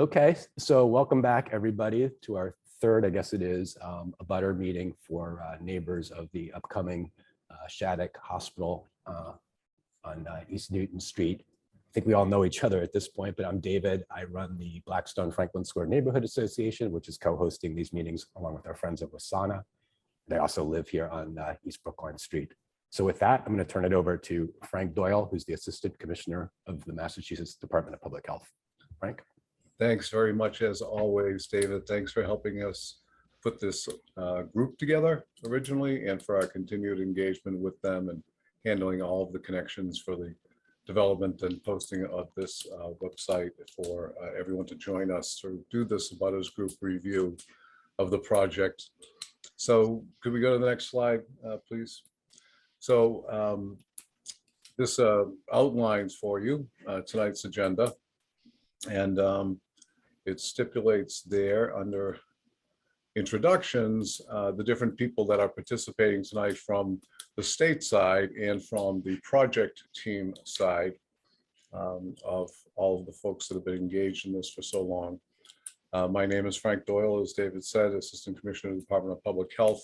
Okay, so welcome back everybody to our third, I guess it is, abutter meeting for neighbors of the upcoming Shattuck Hospital on East Newton Street. I think we all know each other at this point, but I'm David. I run the Blackstone Franklin Square Neighborhood Association, which is co-hosting these meetings along with our friends at Wasana. They also live here on East Brookline Street. So with that, I'm going to turn it over to Frank Doyle, who's the Assistant Commissioner of the Massachusetts Department of Public Health. Frank. Thanks very much, as always, David. Thanks for helping us put this group together originally and for our continued engagement with them and handling all of the connections for the development and posting of this website for everyone to join us to do this abutters group review of the project. So could we go to the next slide, please? So this outlines for you tonight's agenda, and it stipulates there under introductions the different people that are participating tonight from the state side and from the project team side of all of the folks that have been engaged in this for so long. My name is Frank Doyle, as David said, Assistant Commissioner of the Department of Public Health.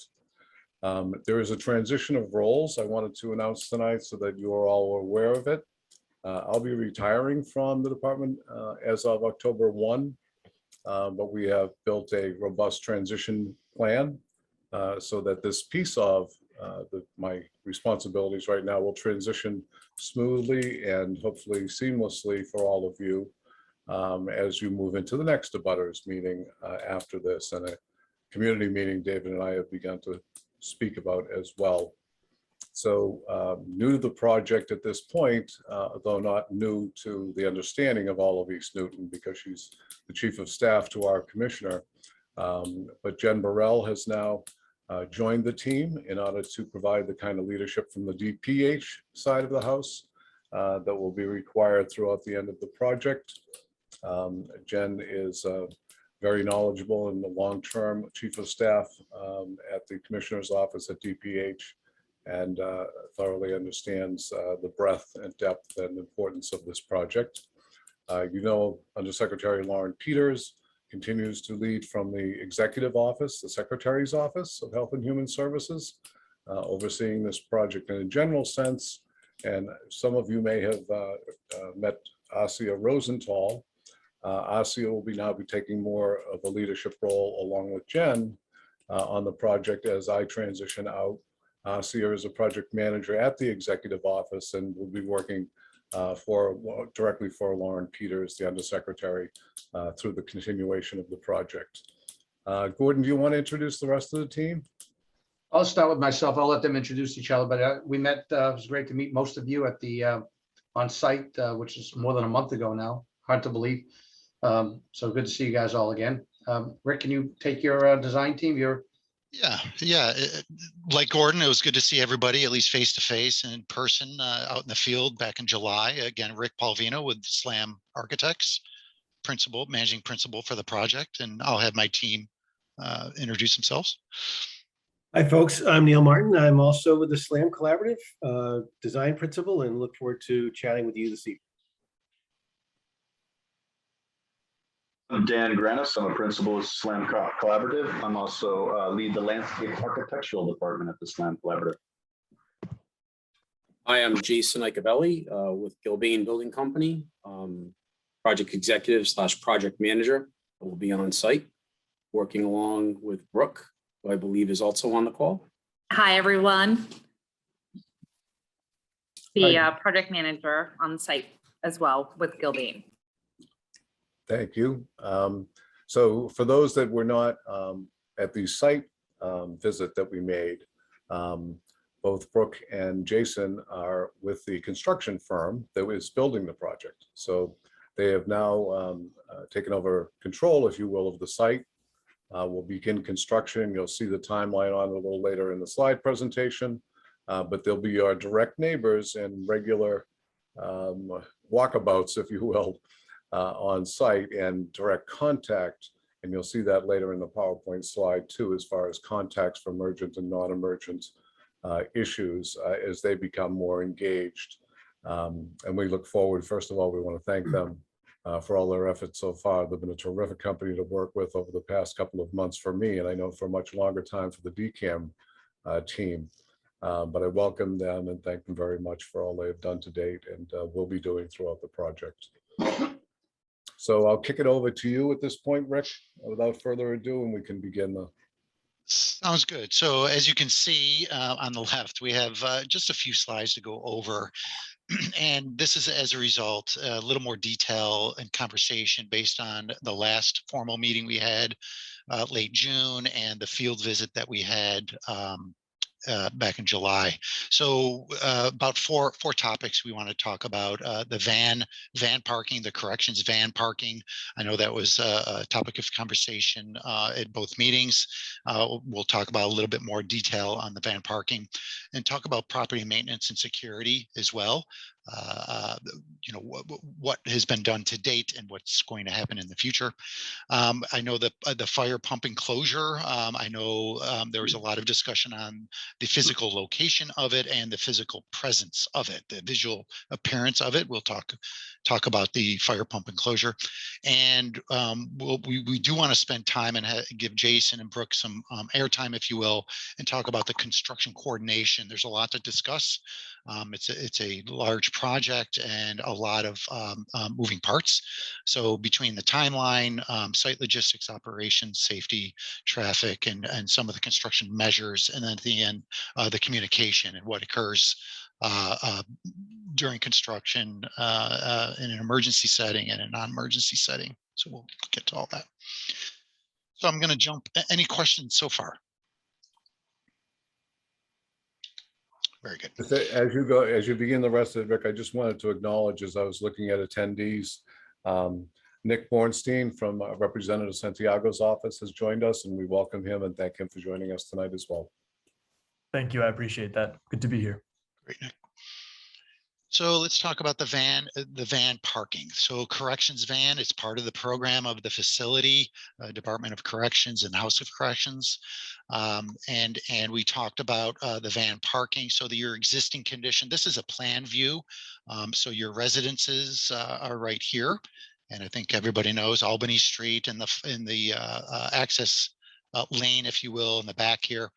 There is a transition of roles I wanted to announce tonight so that you are all aware of it. I'll be retiring from the department as of October 1, but we have built a robust transition plan so that this piece of my responsibilities right now will transition smoothly and hopefully seamlessly for all of you as you move into the next abutters meeting after this, and a community meeting David and I have begun to speak about as well. So new to the project at this point, though not new to the understanding of all of East Newton because she's the chief of staff to our commissioner. But Jen Burrell has now joined the team in order to provide the kind of leadership from the DPH side of the house that will be required throughout the end of the project. Jen is very knowledgeable and the long-term chief of staff at the commissioner's office at DPH, and thoroughly understands the breadth and depth and importance of this project. You know, Undersecretary Lauren Peters continues to lead from the executive office, the Secretary's Office of Health and Human Services, overseeing this project in a general sense. And some of you may have met Asia Rosenthal. Asia will now be taking more of a leadership role along with Jen on the project as I transition out. Asia is a project manager at the executive office and will be working directly for Lauren Peters, the undersecretary, through the continuation of the project. Gordon, do you want to introduce the rest of the team? I'll start with myself. I'll let them introduce each other, but we met, it was great to meet most of you at the on site, which is more than a month ago now. Hard to believe. So good to see you guys all again. Rick, can you take your design team? Yeah. Like Gordon, it was good to see everybody, at least face to face and in person out in the field back in July. Again, Rick Palvino with SLAM Architects, managing principal for the project, and I'll have my team introduce themselves. Hi, folks. I'm Neil Martin. I'm also with the SLAM Collaborative, design principal, and look forward to chatting with you this evening. I'm Dan Granis. I'm a principal at SLAM Collaborative. I'm also lead the landscape architectural department at the SLAM Collaborative. Hi, I'm Jason Icabelli with Gilbane Building Company, project executive / project manager. I will be on site working along with Brooke, who I believe is also on the call. Hi, everyone. The project manager on site as well with Gilbane. Thank you. So for those that were not at the site visit that we made, both Brooke and Jason are with the construction firm that is building the project. So they have now taken over control, if you will, of the site. We'll begin construction. You'll see the timeline on it a little later in the slide presentation, but they'll be our direct neighbors and regular walkabouts, if you will, on site and direct contact. And you'll see that later in the PowerPoint slide too, as far as contacts for emergent and non-emergent issues as they become more engaged. And we look forward, first of all, we want to thank them for all their efforts so far. They've been a terrific company to work with over the past couple of months for me, and I know for a much longer time for the DCAMM team. But I welcome them and thank them very much for all they have done to date and will be doing throughout the project. So I'll kick it over to you at this point, Rick, without further ado, and we can begin the. Sounds good. So as you can see on the left, we have just a few slides to go over. And this is as a result, a little more detail and conversation based on the last formal meeting we had late June and the field visit that we had back in July. So about four topics we want to talk about: the van parking, the corrections van parking. I know that was a topic of conversation at both meetings. We'll talk about a little bit more detail on the van parking, and talk about property maintenance and security as well. You know, what has been done to date and what's going to happen in the future. I know that the fire pump enclosure, I know there was a lot of discussion on the physical location of it and the physical presence of it, the visual appearance of it. We'll talk about the fire pump enclosure. And we do want to spend time and give Jason and Brooke some airtime, if you will, and talk about the construction coordination. There's a lot to discuss. It's a large project and a lot of moving parts. So between the timeline, site logistics, operations, safety, traffic, and some of the construction measures, and then at the end, the communication and what occurs during construction in an emergency setting and a non-emergency setting. So we'll get to all that. So I'm going to jump. Any questions so far? Very good. As you begin the rest of it, Rick, I just wanted to acknowledge, as I was looking at attendees, Nick Bornstein from Representative Santiago's office has joined us, and we welcome him and thank him for joining us tonight as well. Thank you. I appreciate that. Good to be here. Great, Nick. So let's talk about the van parking. So corrections van is part of the program of the facility, Department of Corrections and House of Corrections. And we talked about the van parking. So your existing condition, this is a plan view. So your residences are right here. And I think everybody knows Albany Street and the access lane, if you will, in the back here.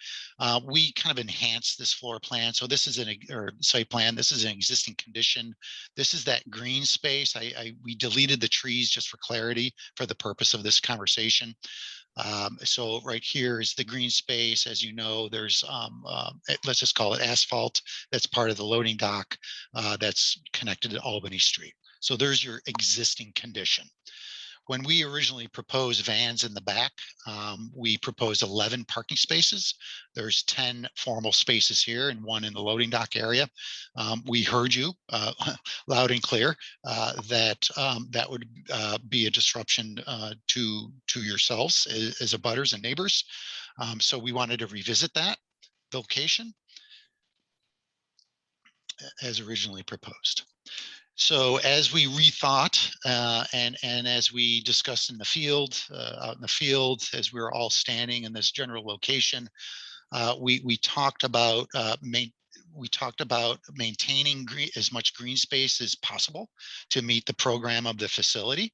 We kind of enhanced this floor plan. So this is or site plan. This is an existing condition. This is that green space. We deleted the trees just for clarity for the purpose of this conversation. So right here is the green space. As you know, there's let's just call it asphalt. That's part of the loading dock that's connected to Albany Street. So there's your existing condition. When we originally proposed vans in the back, we proposed 11 parking spaces. There's 10 formal spaces here and 1 in the loading dock area. We heard you loud and clear that would be a disruption to yourselves as abutters and neighbors. So we wanted to revisit that location as originally proposed. So as we rethought and as we discussed in the field, out in the field, as we were all standing in this general location, we talked about maintaining as much green space as possible to meet the program of the facility.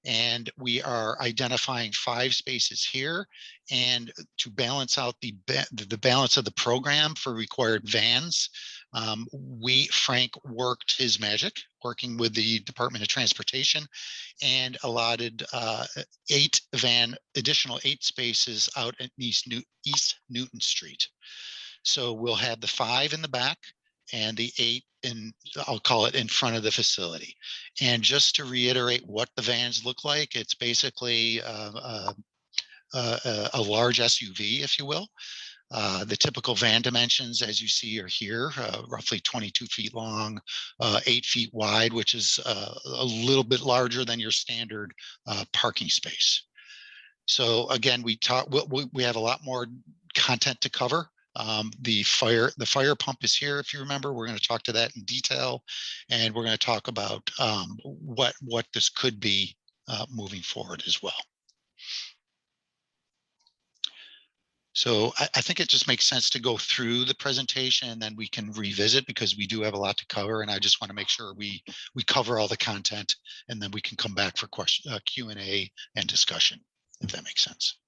And we are identifying 5 spaces here. And to balance out the balance of the program for required vans, Frank worked his magic, working with the Department of Transportation, and allotted additional 8 spaces out at East Newton Street. So we'll have the 5 in the back and the 8 I'll call it in front of the facility. And just to reiterate what the vans look like, it's basically a large SUV, if you will. The typical van dimensions, as you see, are here, roughly 22 feet long, 8 feet wide, which is a little bit larger than your standard parking space. So again, we have a lot more content to cover. The fire pump is here, if you remember. We're going to talk to that in detail, and we're going to talk about what this could be moving forward as well. So I think it just makes sense to go through the presentation and then we can revisit because we do have a lot to cover. And I just want to make sure we cover all the content and then we can come back for Q&A and discussion, if that makes sense.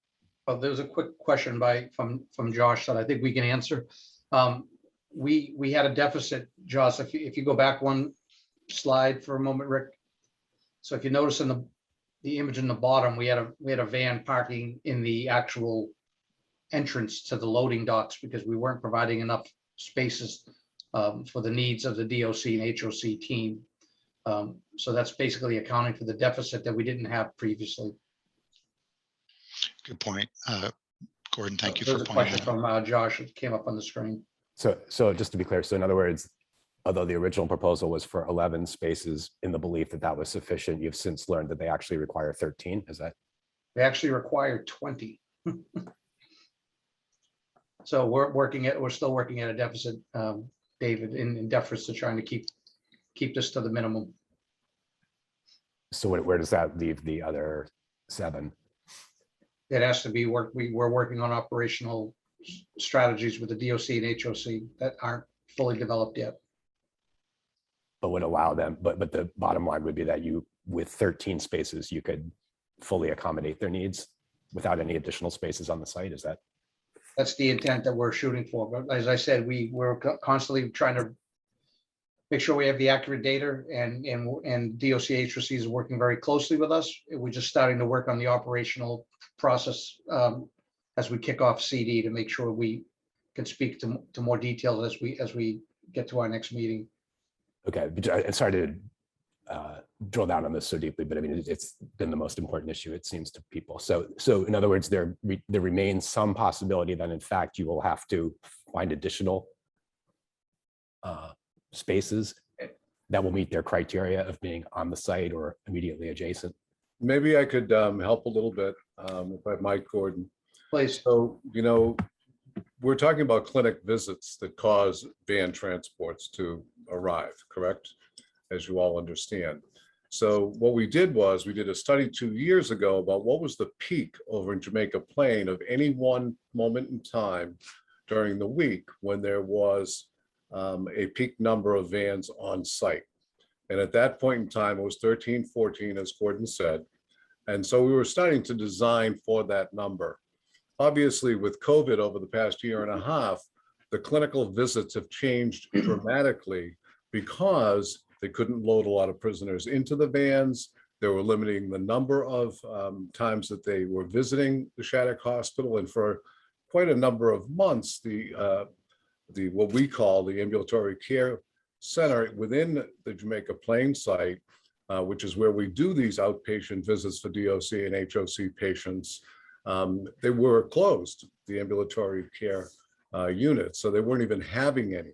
Oh, there's a quick question from Josh that I think we can answer. We had a deficit, Josh, if you go back one slide for a moment, Rick. So if you notice in the image in the bottom, we had a van parking in the actual entrance to the loading docks because we weren't providing enough spaces for the needs of the DOC and HOC team. So that's basically accounting for the deficit that we didn't have previously. Good point. Gordon, thank you There's for a pointing question that out. from Josh that came up on the screen. So just to be clear, so in other words, although the original proposal was for 11 spaces in the belief that that was sufficient, you've since learned that they actually require 13. Is that? They actually require 20. So we're still working at a deficit, David, in deference to trying to keep this to the minimum. So where does that leave the other 7? It has to be we're working on operational strategies with the DOC and HOC that aren't fully developed yet. But would allow them, but the bottom line would be that you, with 13 spaces, you could fully accommodate their needs without any additional spaces on the site. Is that? That's the intent that we're shooting for. But as I said, we're constantly trying to make sure we have the accurate data, and DOC HOC is working very closely with us. We're just starting to work on the operational process as we kick off CD to make sure we can speak to more details as we get to our next meeting. Okay, but I'm sorry to drill down on this so deeply, but I mean, it's been the most important issue, it seems, to people. So in other words, there remains some possibility that in fact you will have to find additional spaces that will meet their criteria of being on the site or immediately adjacent. Maybe I could help a little bit, if I might, Gordon. Please. So, we're talking about clinic visits that cause van transports to arrive, correct? As you all understand. So what we did was we did a study 2 years ago about what was the peak over in Jamaica Plain of any one moment in time during the week when there was a peak number of vans on site. And at that point in time, it was 13, 14, as Gordon said. And so we were starting to design for that number. Obviously, with COVID over the past year and a half, the clinical visits have changed dramatically because they couldn't load a lot of prisoners into the vans. They were limiting the number of times that they were visiting the Shattuck Hospital. And for quite a number of months, what we call the ambulatory care center within the Jamaica Plain site, which is where we do these outpatient visits for DOC and HOC patients, they were closed, the ambulatory care units. So they weren't even having any.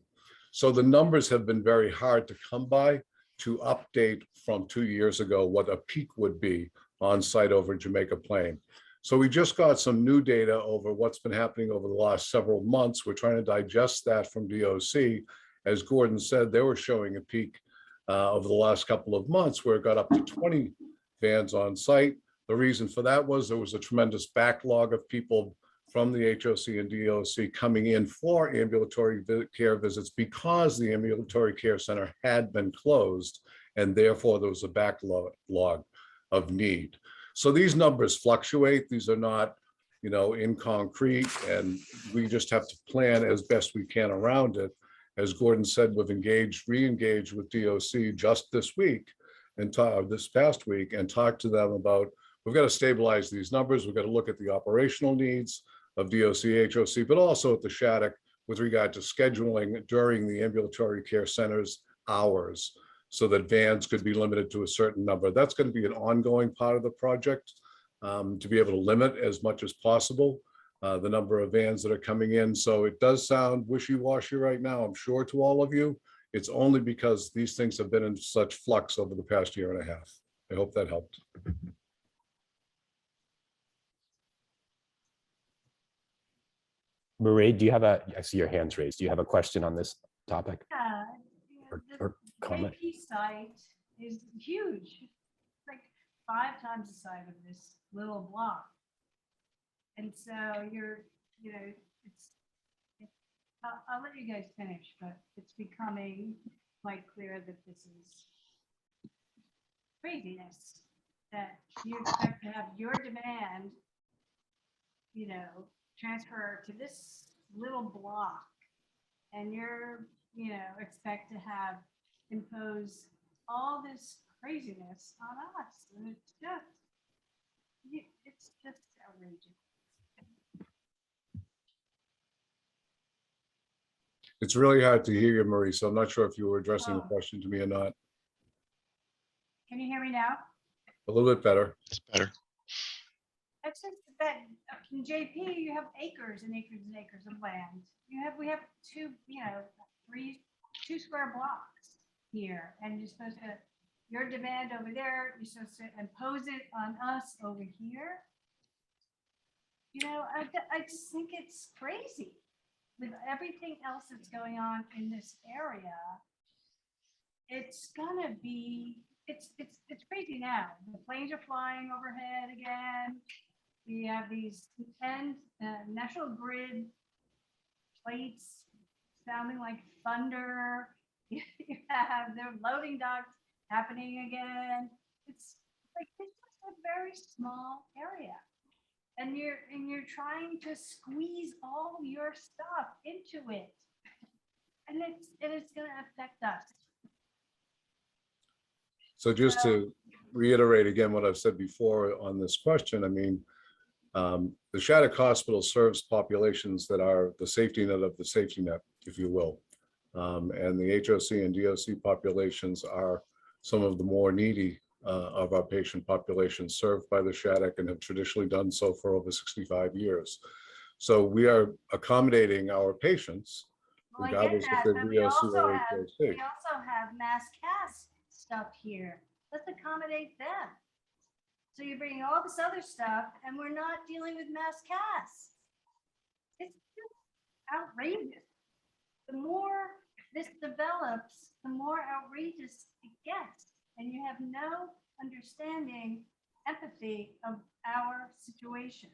So the numbers have been very hard to come by to update from 2 years ago what a peak would be on site over Jamaica Plain. So we just got some new data over what's been happening over the last several months. We're trying to digest that from DOC. As Gordon said, they were showing a peak over the last couple of months where it got up to 20 vans on site. The reason for that was there was a tremendous backlog of people from the HOC and DOC coming in for ambulatory care visits because the ambulatory care center had been closed, and therefore there was a backlog of need. So these numbers fluctuate. These are not, in concrete, and we just have to plan as best we can around it. As Gordon said, we've re-engaged with DOC just this week and this past week and talked to them about, we've got to stabilize these numbers. We've got to look at the operational needs of DOC, HOC, but also at the Shattuck with regard to scheduling during the ambulatory care center's hours so that vans could be limited to a certain number. That's going to be an ongoing part of the project to be able to limit as much as possible the number of vans that are coming in. So it does sound wishy-washy right now, I'm sure, to all of you. It's only because these things have been in such flux over the past year and a half. I hope that helped. Marie, do you have I see your hands raised. Do you have a question on this topic? Yeah, or comment? The site is huge. It's like 5 times the size of this little block. And so you're you know, I'll let you guys finish, but it's becoming quite clear that this is craziness, that you expect to have your demand, you know, transfer to this little block, and expect to have impose all this craziness on us, and it's just outrageous. It's really hard to hear you, Marie, so I'm not sure if you were addressing the Oh. question to me or not. Can you hear me now? A little bit better. It's better. That's just that in JP, you have acres and acres and acres of land. We have two square blocks here, and you're supposed to, your demand over there, you're supposed to impose it on us over here. I just think it's crazy with everything else that's going on in this area. It's gonna be, it's crazy now. The planes are flying overhead again. We have these National Grid plates sounding like thunder. You have the loading docks happening again. It's like, this is a very small area. And you're trying to squeeze all your stuff into it. And it's gonna affect us. So just to reiterate again what I've said before on this question, I mean, the Shattuck Hospital serves populations that are the safety net of the safety net, if you will. And the HOC and DOC populations are some of the more needy of our patient population served by the Shattuck, and have traditionally done so for over 65 years. So we are accommodating our patients Well, I get regardless that, if they're but DOC or we HOC. also have mass cast stuff here. Let's accommodate them. So you're bringing all this other stuff, and we're not dealing with mass cast. It's just outrageous. The more this develops, the more outrageous it gets, and you have no understanding, empathy of our situation.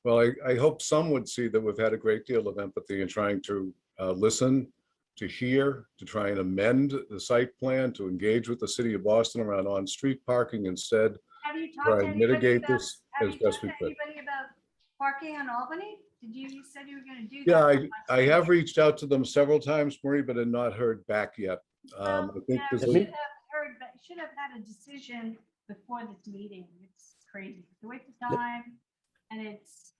Well, I hope some would see that we've had a great deal of empathy in trying to listen, to hear, to try and amend the site plan, to engage with the city of Boston around on-street parking instead. Have you Try talked to and anybody mitigate about, this have as you best talked we to could. anybody about parking on Albany? You said you were going to do Yeah, that. I have reached out to them several times, Marie, but have not heard back yet. I think this You is, should have had a decision before this meeting. It's crazy. It's a waste of time. And it's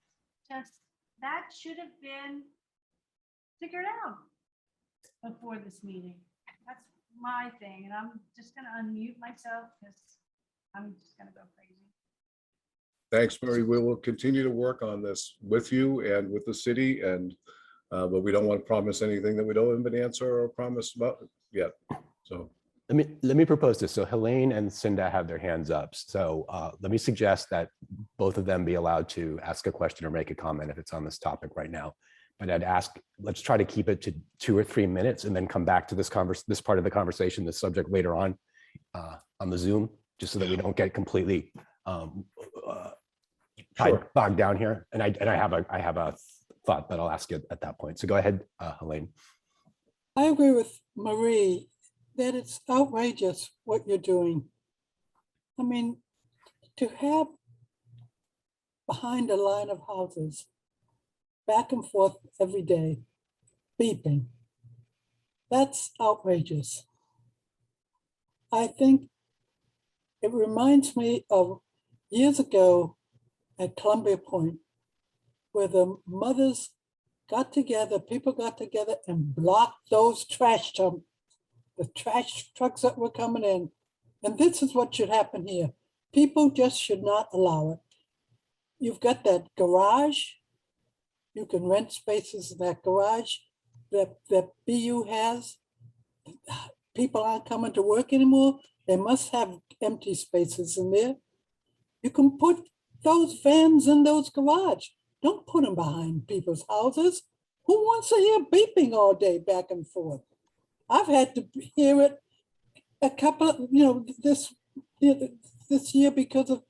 just, that should have been figured out before this meeting. That's my thing. And I'm just going to unmute myself because I'm just going to go crazy. thanks, Marie. We will continue to work on this with you and with the city, and but we don't want to promise anything that we don't have an answer or promise about yet. So Let me propose this. So Helene and Cinda have their hands up. So let me suggest that both of them be allowed to ask a question or make a comment if it's on this topic right now. But I'd ask, let's try to keep it to 2 or 3 minutes and then come back to this part of the conversation, this subject later on the Zoom, just so that we don't get completely bogged down here. And I have a thought that I'll ask you at that point. So go ahead, Helene. I agree with Marie that it's outrageous what you're doing. I mean, to have behind a line of houses, back and forth every day, beeping, that's outrageous. I think it reminds me of years ago at Columbia Point, where the mothers got together, people got together and blocked those trash dumps, the trash trucks that were coming in. And this is what should happen here. People just should not allow it. You've got that garage. You can rent spaces in that garage that BU has. People aren't coming to work anymore. They must have empty spaces in there. You can put those vans in those garage. Don't put them behind people's houses. Who wants to hear beeping all day back and forth? I've had to hear it a couple of, this year because of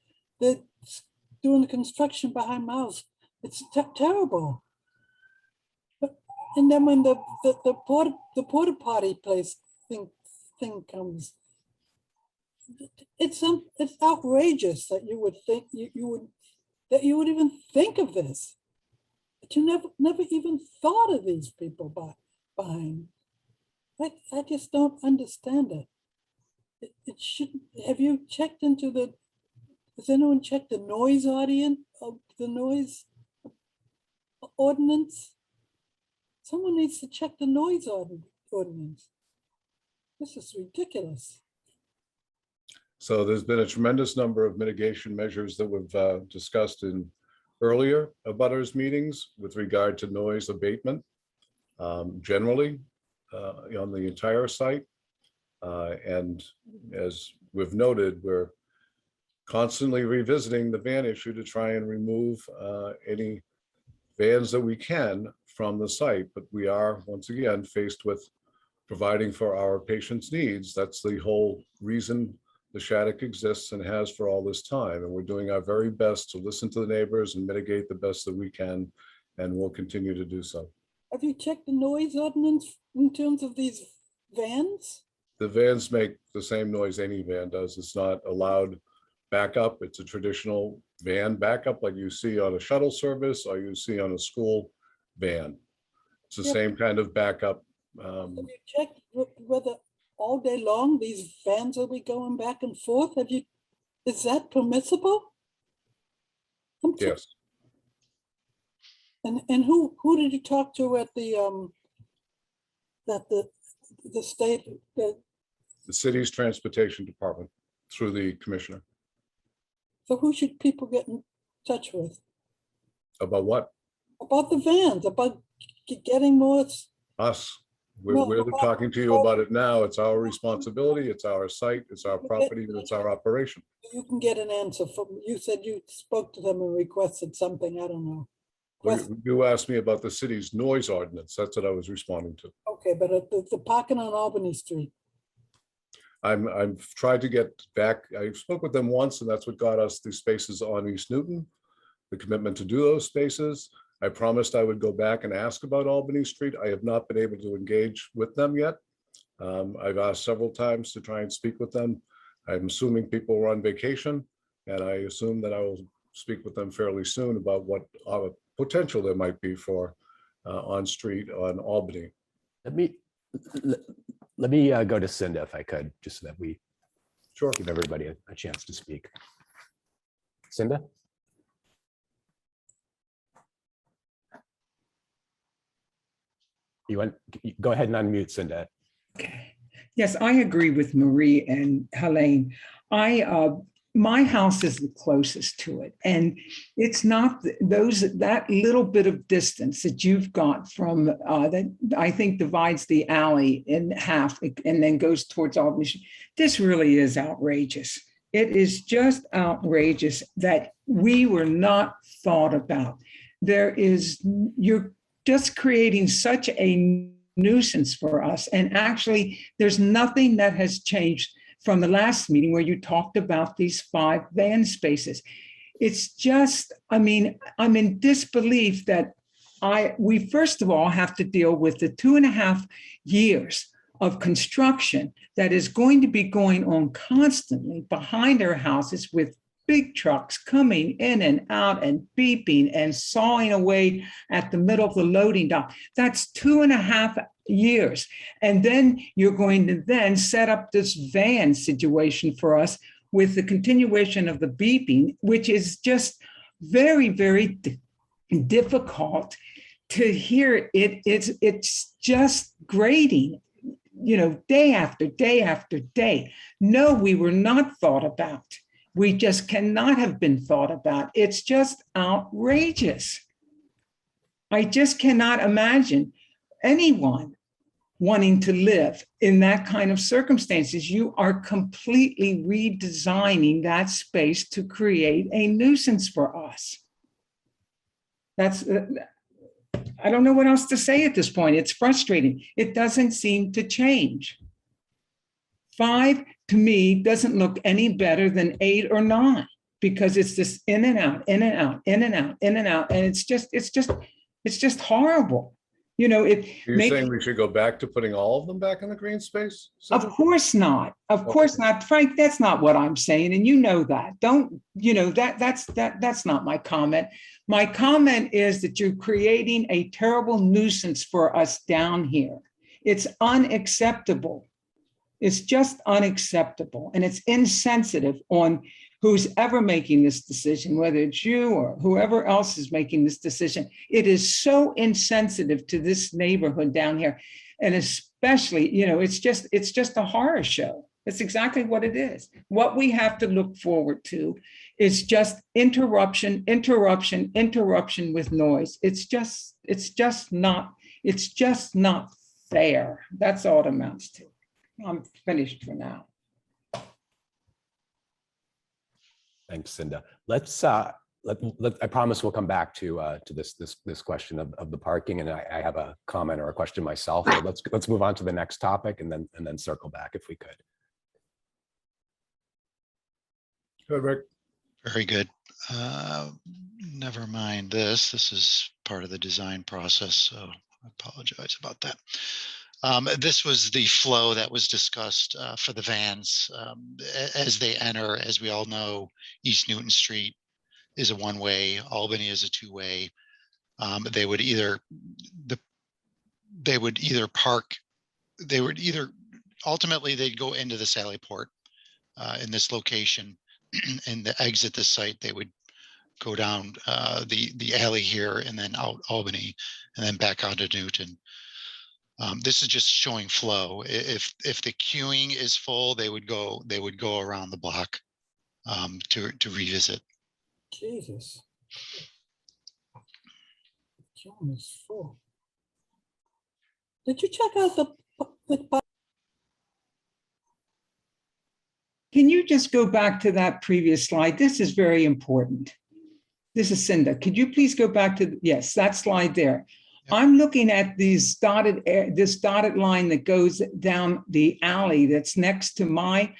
doing the construction behind my house. It's terrible. And then when the porta potty place thing comes, it's outrageous that you would think that you would even think of this. But you never even thought of these people behind. I just don't understand it. It shouldn't. Have you checked into has anyone checked the noise ordinance? Someone needs to check the noise ordinance. This is ridiculous. So there's been a tremendous number of mitigation measures that we've discussed in earlier abutters meetings with regard to noise abatement, generally on the entire site. And as we've noted, we're constantly revisiting the van issue to try and remove any vans that we can from the site. But we are, once again, faced with providing for our patients' needs. That's the whole reason the Shattuck exists and has for all this time. And we're doing our very best to listen to the neighbors and mitigate the best that we can, and we'll continue to do so. Have you checked the noise ordinance in terms of these vans? The vans make the same noise any van does. It's not a loud backup. It's a traditional van backup like you see on a shuttle service or you see on a school van. It's the same kind of backup. Have you checked whether all day long these vans will be going back and forth? Is that permissible? Yes. And who did you talk to at the state? The city's transportation department through the commissioner. So who should people get in touch with? About what? About the vans, about getting more. Us. We're talking to you about it now. It's our responsibility. It's our site. It's our property. And it's our operation. You can get an answer from, you said you spoke to them and requested something. I don't know. You asked me about the city's noise ordinance. That's what I was responding to. Okay, but at the parking on Albany Street. I've tried to get back. I spoke with them once, and that's what got us the spaces on East Newton, the commitment to do those spaces. I promised I would go back and ask about Albany Street. I have not been able to engage with them yet. I've asked several times to try and speak with them. I'm assuming people were on vacation, and I assume that I will speak with them fairly soon about what potential there might be for on street on Albany. Let me go to Cinda if I could, just so that we give everybody a chance to speak. Cinda? Go ahead and unmute, Cinda. Okay. Yes, I agree with Marie and Helene. My house is the closest to it, and it's not that little bit of distance that you've got from that I think divides the alley in half and then goes towards Albany. This really is outrageous. It is just outrageous that we were not thought about. You're just creating such a nuisance for us, and actually, there's nothing that has changed from the last meeting where you talked about these 5 van spaces. It's just, I'm in disbelief that we first of all have to deal with the 2.5 years of construction that is going to be going on constantly behind our houses with big trucks coming in and out and beeping and sawing away at the middle of the loading dock. That's 2.5 years. And then you're going to then set up this van situation for us with the continuation of the beeping, which is just very, very difficult to hear. It's just grating, day after day after day. No, we were not thought about. We just cannot have been thought about. It's just outrageous. I just cannot imagine anyone wanting to live in that kind of circumstances. You are completely redesigning that space to create a nuisance for us. I don't know what else to say at this point. It's frustrating. It doesn't seem to change. 5 to me doesn't look any better than 8 or 9. because it's this in and out, in and out, in and out, in and out. And it's just horrible. You know, You're saying we should go back to putting all of them back in the green space? Of course not. Of course not. Frank, that's not what I'm saying. And you know that. Don't, you know, that's not my comment. My comment is that you're creating a terrible nuisance for us down here. It's unacceptable. It's just unacceptable. And it's insensitive on who's ever making this decision, whether it's you or whoever else is making this decision. It is so insensitive to this neighborhood down here. And especially, you know, it's just a horror show. It's exactly what it is. What we have to look forward to is just interruption, interruption, interruption with noise. It's just not fair. That's all it amounts to. I'm finished for now. Thanks, Cinda. Let's I promise we'll come back to this question of the parking, and I have a comment or a question myself. So let's move on to the next topic and then circle back if we could. Good, Rick. Very good. Never mind this. This is part of the design process, so I apologize about that. This was the flow that was discussed for the vans as they enter. As we all know, East Newton Street is a one-way, Albany is a two-way. They would either ultimately they'd go into the Sally Port in this location and exit the site. They would go down the alley here and then out Albany and then back onto Newton. This is just showing flow. If the queuing is full, they would go around the block to revisit. Jesus. Queuing is full. Did you check out the Can you just go back to that previous slide? This is very important. This is Cinda. Could you please go back to, yes, that slide there. I'm looking at this dotted line that goes down the alley that's next to my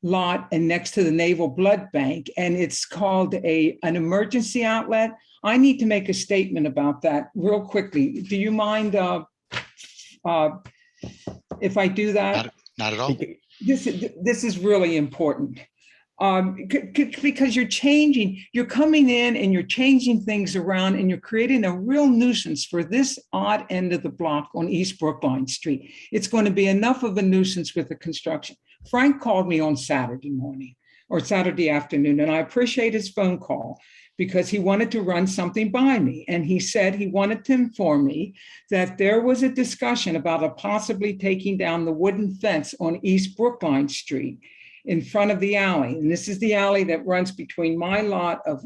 lot and next to the Naval Blood Bank, and it's called an emergency outlet. I need to make a statement about that real quickly. Do you mind if I do that? Not at all. This is really important. Because you're coming in and you're changing things around and you're creating a real nuisance for this odd end of the block on East Brookline Street. It's going to be enough of a nuisance with the construction. Frank called me on Saturday morning or Saturday afternoon, and I appreciate his phone call because he wanted to run something by me. And he said he wanted to inform me that there was a discussion about possibly taking down the wooden fence on East Brookline Street in front of the alley. And this is the alley that runs between my lot of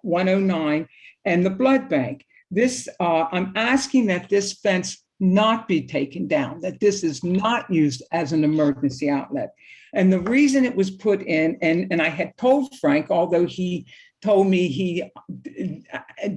109 and the blood bank. I'm asking that this fence not be taken down, that this is not used as an emergency outlet. And the reason it was put in, and I had told Frank, although he told me he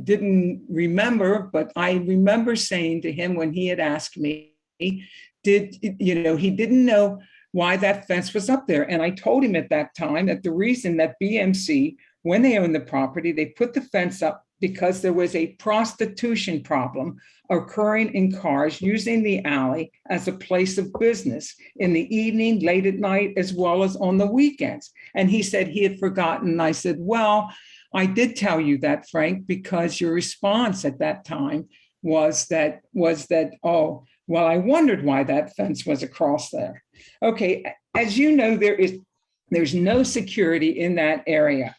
didn't remember, but I remember saying to him when he had asked me, he didn't know why that fence was up there. And I told him at that time that the reason that BMC, when they owned the property, they put the fence up because there was a prostitution problem occurring in cars using the alley as a place of business in the evening, late at night, as well as on the weekends. And he said he had forgotten. And I said, well, I did tell you that, Frank, because your response at that time was that, oh, well, I wondered why that fence was across there. Okay, as you know, there's no security in that area.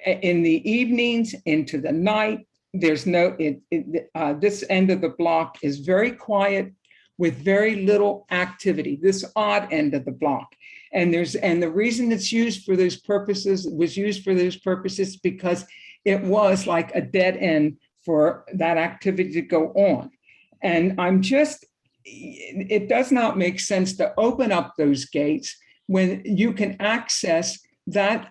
In the evenings, into the night, there's no, this end of the block is very quiet with very little activity, this odd end of the block. And the reason it's used for those purposes, because it was like a dead end for that activity to go on. And it does not make sense to open up those gates when you can access that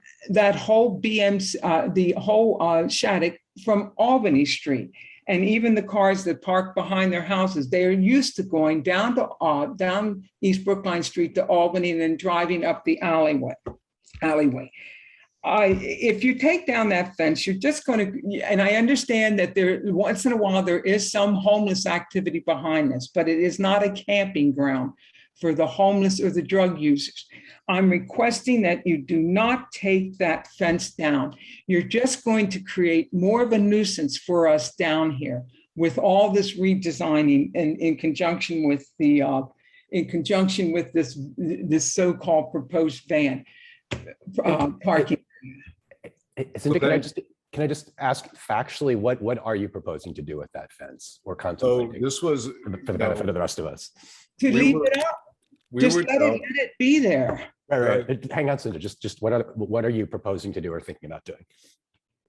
whole the whole Shattuck from Albany Street. And even the cars that park behind their houses, they are used to going down East Brookline Street to Albany and then driving up the alleyway. if you take down that fence, you're just going to, and I understand that there, once in a while, there is some homeless activity behind this, but it is not a camping ground for the homeless or the drug users. I'm requesting that you do not take that fence down. You're just going to create more of a nuisance for us down here with all this redesigning and in conjunction with the, this so-called proposed van parking. Cindy, can I just ask factually, what are you proposing to do with that fence or So contemplating this was for the benefit of the rest of us? To We leave were- it up, just let it be there. Right. Hang on, Cindy, just what are you proposing to do or thinking about doing?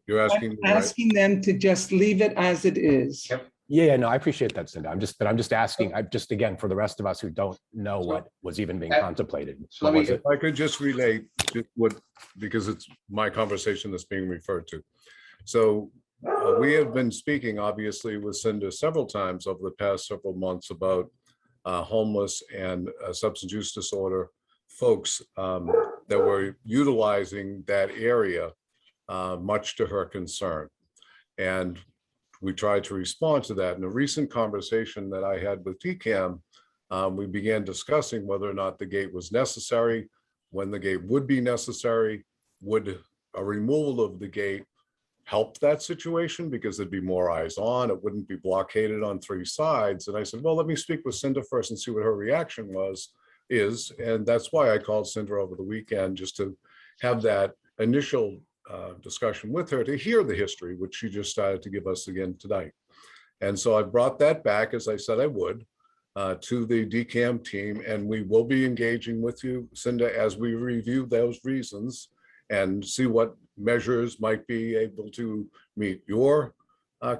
You're I'm asking, me, right? asking them to just leave it as it is. Yep. Yeah, no, I appreciate that, Cindy. I'm just asking, again, for the rest of us who don't know what was even being contemplated. So let What me- was it? If I could just relate just what, because it's my conversation that's being referred to. So we have been speaking, obviously, with Cinda several times over the past several months about homeless and substance use disorder folks that were utilizing that area, much to her concern. And we tried to respond to that. In a recent conversation that I had with DCAMM, we began discussing whether or not the gate was necessary, when the gate would be necessary, would a removal of the gate help that situation because there'd be more eyes on, it wouldn't be blockaded on three sides. And I said, well, let me speak with Cinda first and see what her reaction is. And that's why I called Cinda over the weekend, just to have that initial discussion with her to hear the history, which she just started to give us again tonight. And so I brought that back, as I said I would, to the DCAMM team, and we will be engaging with you, Cinda, as we review those reasons and see what measures might be able to meet your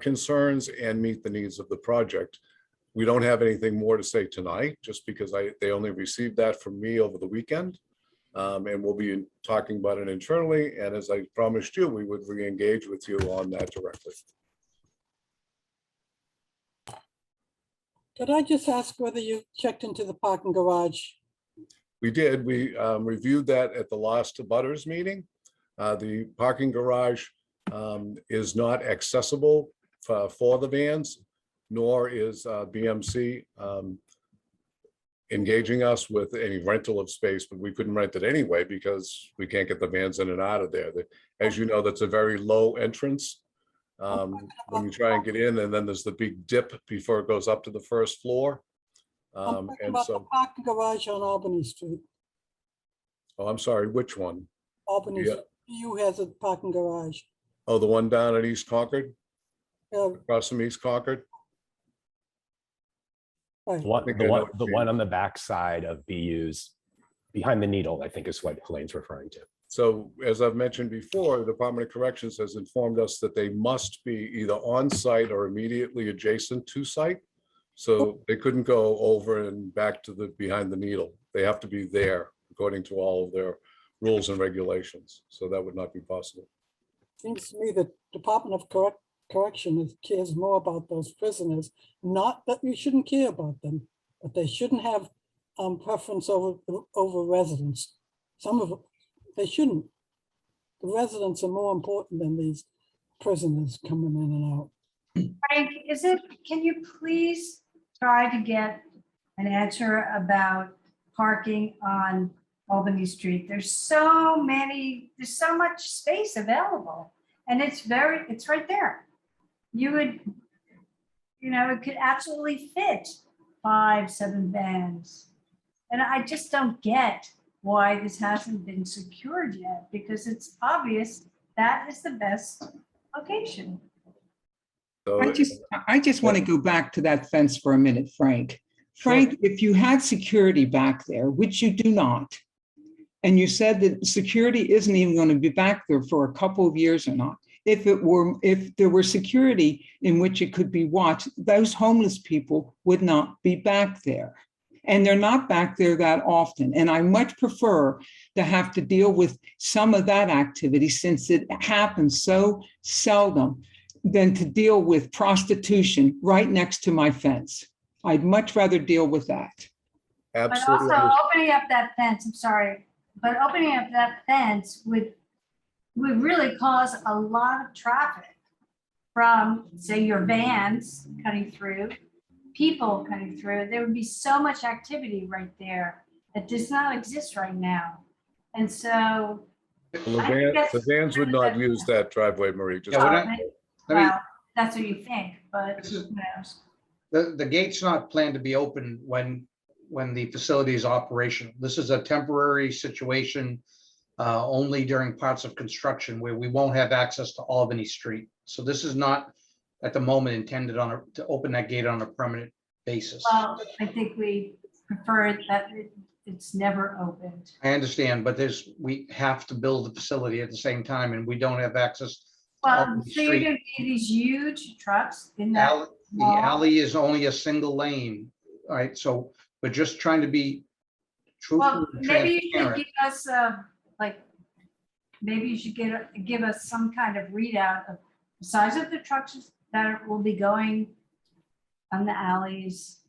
concerns and meet the needs of the project. We don't have anything more to say tonight, just because they only received that from me over the weekend. And we'll be talking about it internally. And as I promised you, we would re-engage with you on that directly. Could I just ask whether you checked into the parking garage? We did. We reviewed that at the last abutters meeting. The parking garage is not accessible for the vans, nor is BMC engaging us with any rental of space, but we couldn't rent it anyway because we can't get the vans in and out of there. As you know, that's a very low entrance when you try and get in, and then there's the big dip before it goes up to the first floor. I'm talking And about the so, parking garage on Albany Street. oh, I'm sorry, which one? Albany, Yeah. you has a parking garage. Oh, the one down at East Concord, Uh, across from East Concord? right. The one on the back side of BU's, behind the needle, I think is what Helene's referring to. So as I've mentioned before, the Department of Corrections has informed us that they must be either on site or immediately adjacent to site. So they couldn't go over and back to the behind the needle. They have to be there according to all of their rules and regulations. So that would not be possible. Seems to me the Department of Correction cares more about those prisoners. Not that you shouldn't care about them, but they shouldn't have preference over residents. Some of them, they shouldn't. The residents are more important than these prisoners coming in and out. Frank, can you please try to get an answer about parking on Albany Street? There's so much space available, and it's right there. You would, it could absolutely fit 5-7 vans. And I just don't get why this hasn't been secured yet, because it's obvious that is the best location. So I just want to go back to that fence for a minute, Frank. Frank, if you had security back there, which you do not, and you said that security isn't even going to be back there for a couple of years or not, if there were security in which it could be watched, those homeless people would not be back there. And they're not back there that often. And I much prefer to have to deal with some of that activity, since it happens so seldom, than to deal with prostitution right next to my fence. I'd much rather deal with that. absolutely. But also opening up that fence, I'm sorry, but opening up that fence would would really cause a lot of traffic from, say, your vans cutting through, people cutting through. There would be so much activity right there that does not exist right now. And so. Well, I think the that's vans would not use that driveway, Marie. Just Yeah, we're Well, not- they- Let me- well, that's what you think, but This is- who knows? The gate's not planned to be open when the facility is operational. This is a temporary situation only during parts of construction where we won't have access to Albany Street. So this is not at the moment intended to open that gate on a permanent basis. Well, I think we prefer that it's never opened. I understand, but we have to build the facility at the same time and we don't have access to Well, Albany so you're Street. gonna see these huge trucks in that. The alley is only a single lane, all right? So we're just trying to be truthful Well, and maybe you should transparent. give us like, maybe you should give us some kind of readout of the size of the trucks that will be going on the alleys,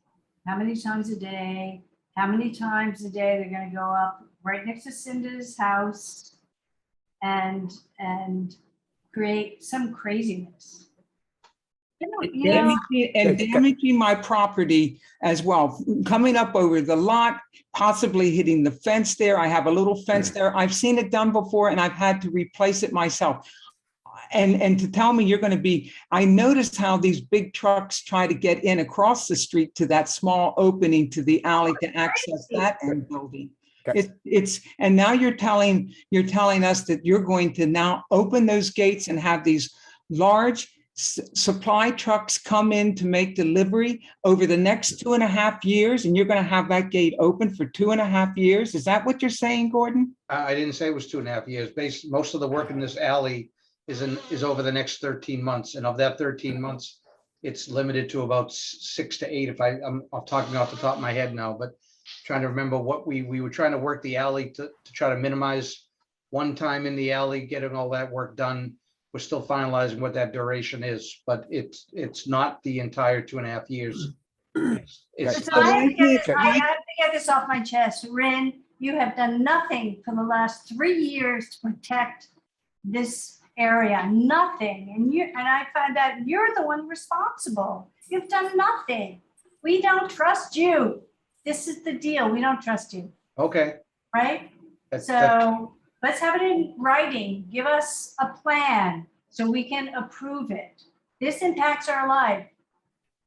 how many times a day, how many times a day they're gonna go up right next to Cinda's house and create some craziness. You know, And damaging my property as well, coming up over the lot, possibly hitting the fence there. I have a little fence there. I've seen it done before and I've had to replace it myself. And to tell me you're going to be, I noticed how these big trucks try to get in across the street to that small opening to the alley to access that end building. And now you're telling us that you're going to now open those gates and have these large supply trucks come in to make delivery over the next 2.5 years, and you're going to have that gate open for 2.5 years. Is that what you're saying, Gordon? I didn't say it was 2.5 years. Most of the work in this alley is over the next 13 months. And of that 13 months, it's limited to about 6 to 8. I'm talking off the top of my head now, but trying to remember what we were trying to work the alley to try to minimize one time in the alley, getting all that work done. We're still finalizing what that duration is, but it's not the entire 2.5 years. It's so I have to get this off my chest. Rin, you have done nothing for the last 3 years to protect this area, nothing. And I find that you're the one responsible. You've done nothing. We don't trust you. This is the deal. We don't trust you. Okay. Right? So let's have it in writing. Give us a plan so we can approve it. This impacts our life.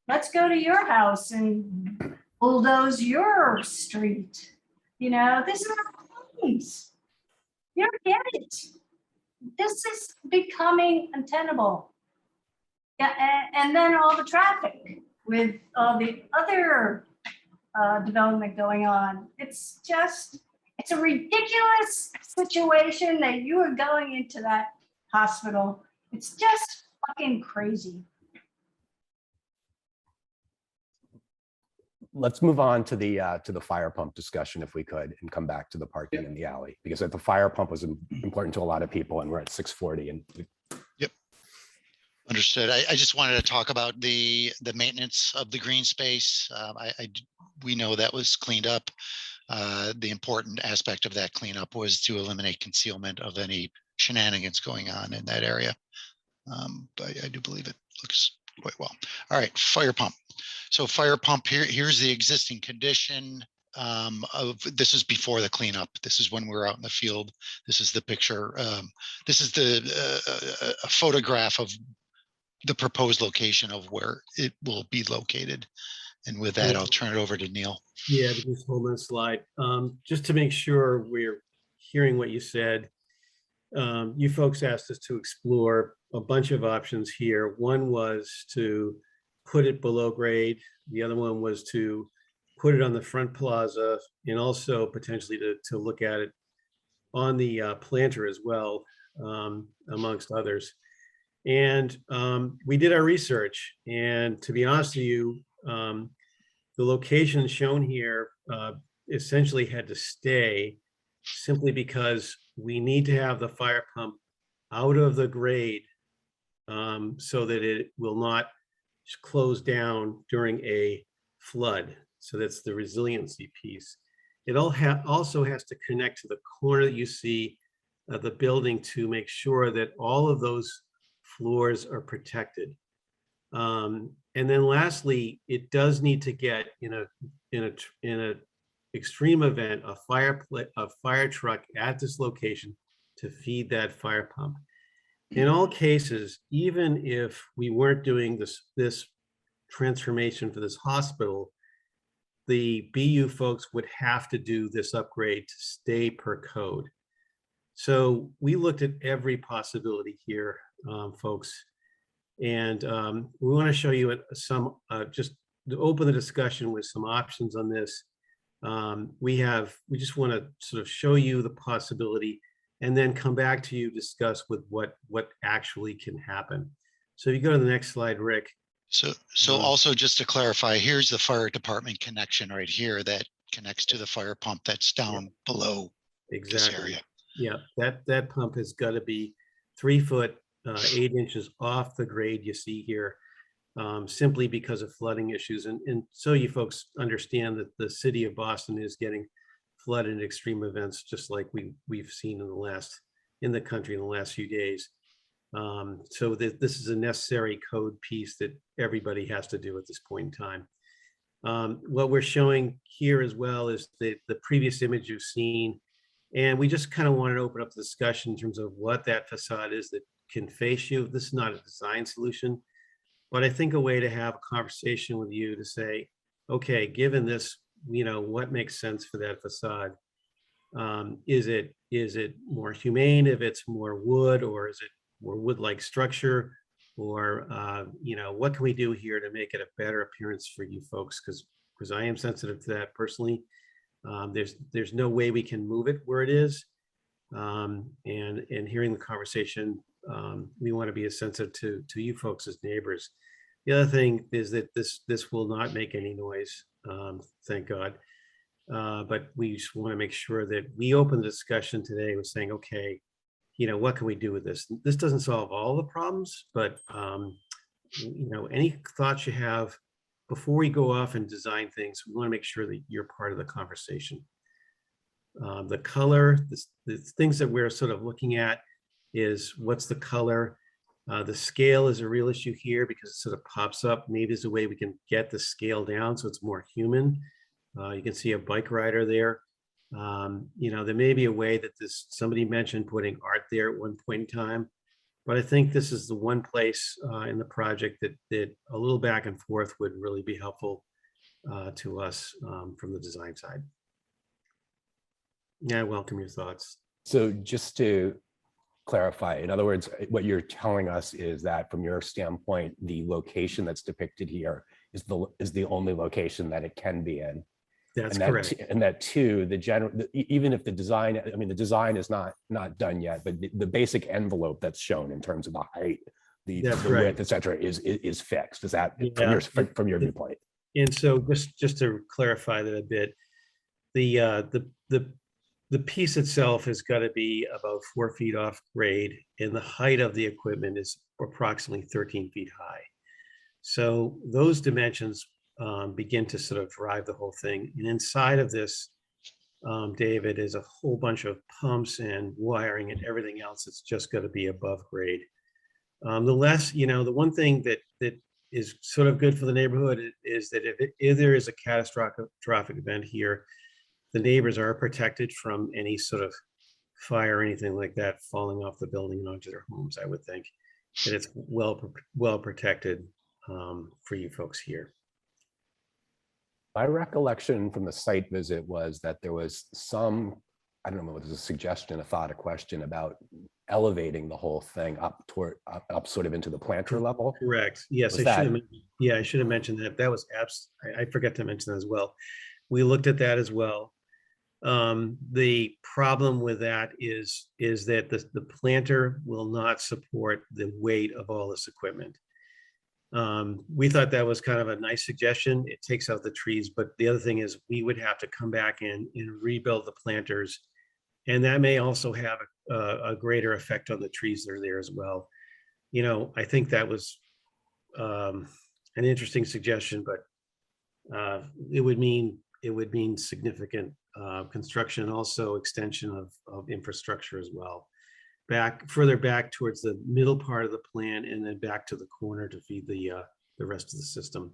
Let's go to your house and bulldoze your street. You know, this is our place. You don't get it. This is becoming untenable. Yeah, and then all the traffic with all the other development going on. It's a ridiculous situation that you are going into that hospital. It's just fucking crazy. Let's move on to the fire pump discussion if we could, and come back to the parking in the alley, because the fire pump was important to a lot of people, and we're at 6:40 and. Yep. Understood. I just wanted to talk about the maintenance of the green space. We know that was cleaned up. The important aspect of that cleanup was to eliminate concealment of any shenanigans going on in that area. But I do believe it looks quite well. All right, fire pump. So fire pump, here's the existing condition of, this is before the cleanup. This is when we were out in the field. This is the picture. This is a photograph of the proposed location of where it will be located. And with that, I'll turn it over to Neil. Yeah, just hold on the slide. Just to make sure we're hearing what you said, you folks asked us to explore a bunch of options here. One was to put it below grade. The other one was to put it on the front plaza, and also potentially to look at it on the planter as well, amongst others. And we did our research, and to be honest with you, the location shown here essentially had to stay, simply because we need to have the fire pump out of the grade so that it will not close down during a flood. So that's the resiliency piece. It also has to connect to the corner that you see the building to make sure that all of those floors are protected. And then lastly, it does need to get in a extreme event, a fire truck at this location to feed that fire pump. In all cases, even if we weren't doing this transformation for this hospital, the BU folks would have to do this upgrade to stay per code. So we looked at every possibility here, folks. And we want to show you some, just to open the discussion with some options on this. We just want to sort of show you the possibility and then come back to you, discuss with what actually can happen. So if you go to the next slide, Rick. So also just to clarify, here's the fire department connection right here that connects to the fire pump that's down below this area. Yeah, that pump has got to be 3 foot, 8 inches off the grade you see here, simply because of flooding issues. And so you folks understand that the city of Boston is getting flood and extreme events, just like we've seen in the country in the last few days. So this is a necessary code piece that everybody has to do at this point in time. What we're showing here as well is the previous image you've seen. And we just kind of wanted to open up the discussion in terms of what that facade is that can face you. This is not a design solution, but I think a way to have a conversation with you to say, okay, given this, what makes sense for that facade? Is it more humane if it's more wood, or is it more wood-like structure? Or, what can we do here to make it a better appearance for you folks? Because I am sensitive to that personally. There's no way we can move it where it is. And hearing the conversation, we want to be as sensitive to you folks as neighbors. The other thing is that this will not make any noise, thank God. But we just want to make sure that we open the discussion today with saying, okay, what can we do with this? This doesn't solve all the problems, but any thoughts you have before we go off and design things, we want to make sure that you're part of the conversation. The color, the things that we're sort of looking at is what's the color. The scale is a real issue here because it sort of pops up. Maybe there's a way we can get the scale down so it's more human. You can see a bike rider there. There may be a way that somebody mentioned putting art there at one point in time, but I think this is the one place in the project that a little back and forth would really be helpful to us from the design side. Yeah, I welcome your thoughts. So just to clarify, in other words, what you're telling us is that from your standpoint, the location that's depicted here is the only location that it can be in. That's correct. And that too, even if the design, the design is not done yet, but the basic envelope that's shown in terms of the height, the width, et cetera, is fixed. Is that from your viewpoint? And so just to clarify that a bit, the piece itself has got to be about 4 feet off grade, and the height of the equipment is approximately 13 feet high. So those dimensions begin to sort of drive the whole thing. And inside of this, David, is a whole bunch of pumps and wiring and everything else that's just got to be above grade. The one thing that is sort of good for the neighborhood is that if there is a catastrophic event here, the neighbors are protected from any sort of fire or anything like that falling off the building and onto their homes. I would think that it's well protected for you folks here. My recollection from the site visit was that there was some, I don't know whether it was a suggestion, a thought, a question about elevating the whole thing up sort of into the planter level. Correct. Yes, I should have mentioned that. That was I forgot to mention that as well. We looked at that as well. The problem with that is that the planter will not support the weight of all this equipment. We thought that was kind of a nice suggestion. It takes out the trees, but the other thing is we would have to come back in and rebuild the planters, and that may also have a greater effect on the trees that are there as well. I think that was an interesting suggestion, but it would mean significant construction and also extension of infrastructure as well. further back towards the middle part of the plant and then back to the corner to feed the rest of the system.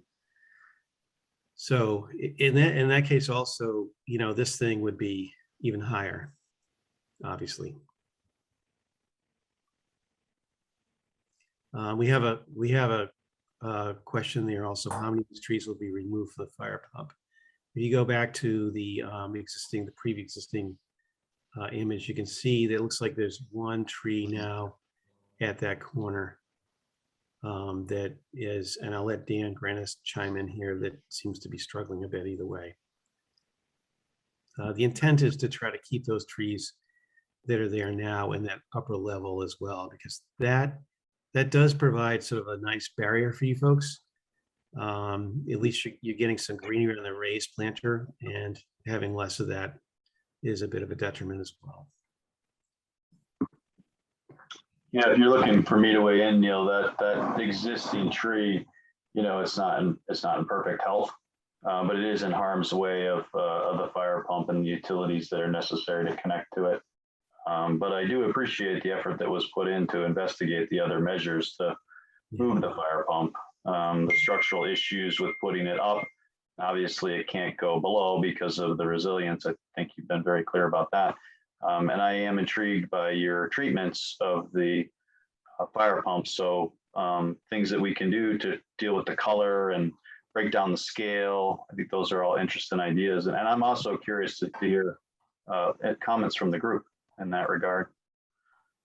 So in that case also, this thing would be even higher, obviously. We have a question there also. How many of these trees will be removed from the fire pump? If you go back to the pre-existing image, you can see that it looks like there's one tree now at that corner that is, and I'll let Dan Granis chime in here, that seems to be struggling a bit either way. The intent is to try to keep those trees that are there now in that upper level as well, because that does provide sort of a nice barrier for you folks. At least you're getting some greenery on the raised planter, and having less of that is a bit of a detriment as well. Yeah, if you're looking for me to weigh in, Neil, that existing tree, it's not in perfect health, but it is in harm's way of the fire pump and the utilities that are necessary to connect to it. But I do appreciate the effort that was put in to investigate the other measures to move the fire pump. The structural issues with putting it up, obviously it can't go below because of the resilience. I think you've been very clear about that. And I am intrigued by your treatments of the fire pump. So things that we can do to deal with the color and break down the scale. I think those are all interesting ideas. And I'm also curious to hear comments from the group in that regard,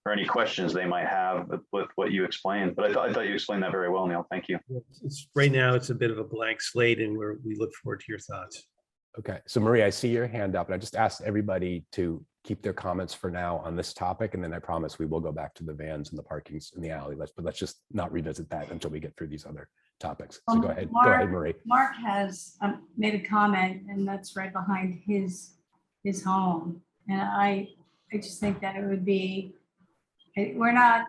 or any questions they might have with what you explained. But I thought you explained that very well, Neil. Thank you. Right now, it's a bit of a blank slate, and we look forward to your thoughts. Okay, so Marie, I see your hand up, and I just asked everybody to keep their comments for now on this topic, and then I promise we will go back to the vans and the parkings in the alley. But let's just not revisit that until we get through these other topics. So go ahead, Marie. Mark has made a comment, and that's right behind his home, and I just think that it would be, we're not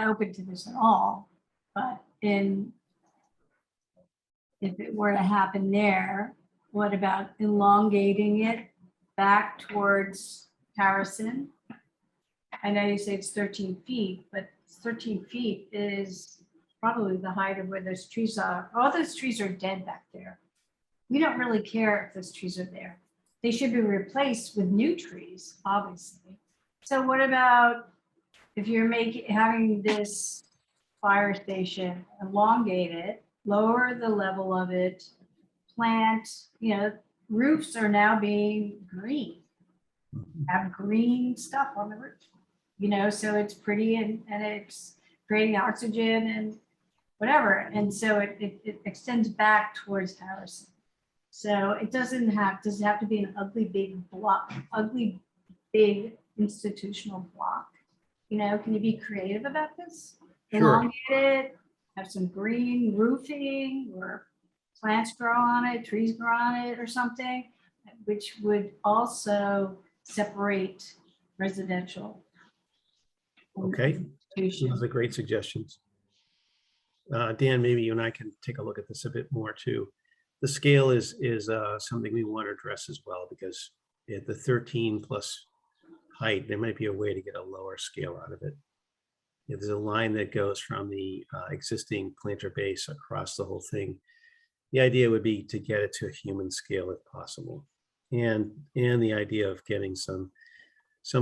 open to this at all, but if it were to happen there, what about elongating it back towards Harrison? I know you say it's 13 feet, but 13 feet is probably the height of where those trees are. All those trees are dead back there. We don't really care if those trees are there. They should be replaced with new trees, obviously. So what about if you're having this fire station, elongate it, lower the level of it, plant, roofs are now being green, have green stuff on the roof, so it's pretty and it's creating oxygen and whatever. And so it extends back towards Harrison. So it does it have to be an ugly big block, ugly big institutional block? Can you be creative about this? Sure. Elongate it, have some green roofing or plants grow on it, trees grow on it or something, which would also separate residential. Okay, those are great suggestions. Dan, maybe you and I can take a look at this a bit more too. The scale is something we want to address as well, because at the 13 plus height, there might be a way to get a lower scale out of it. If there's a line that goes from the existing planter base across the whole thing, the idea would be to get it to a human scale if possible. And the idea of getting some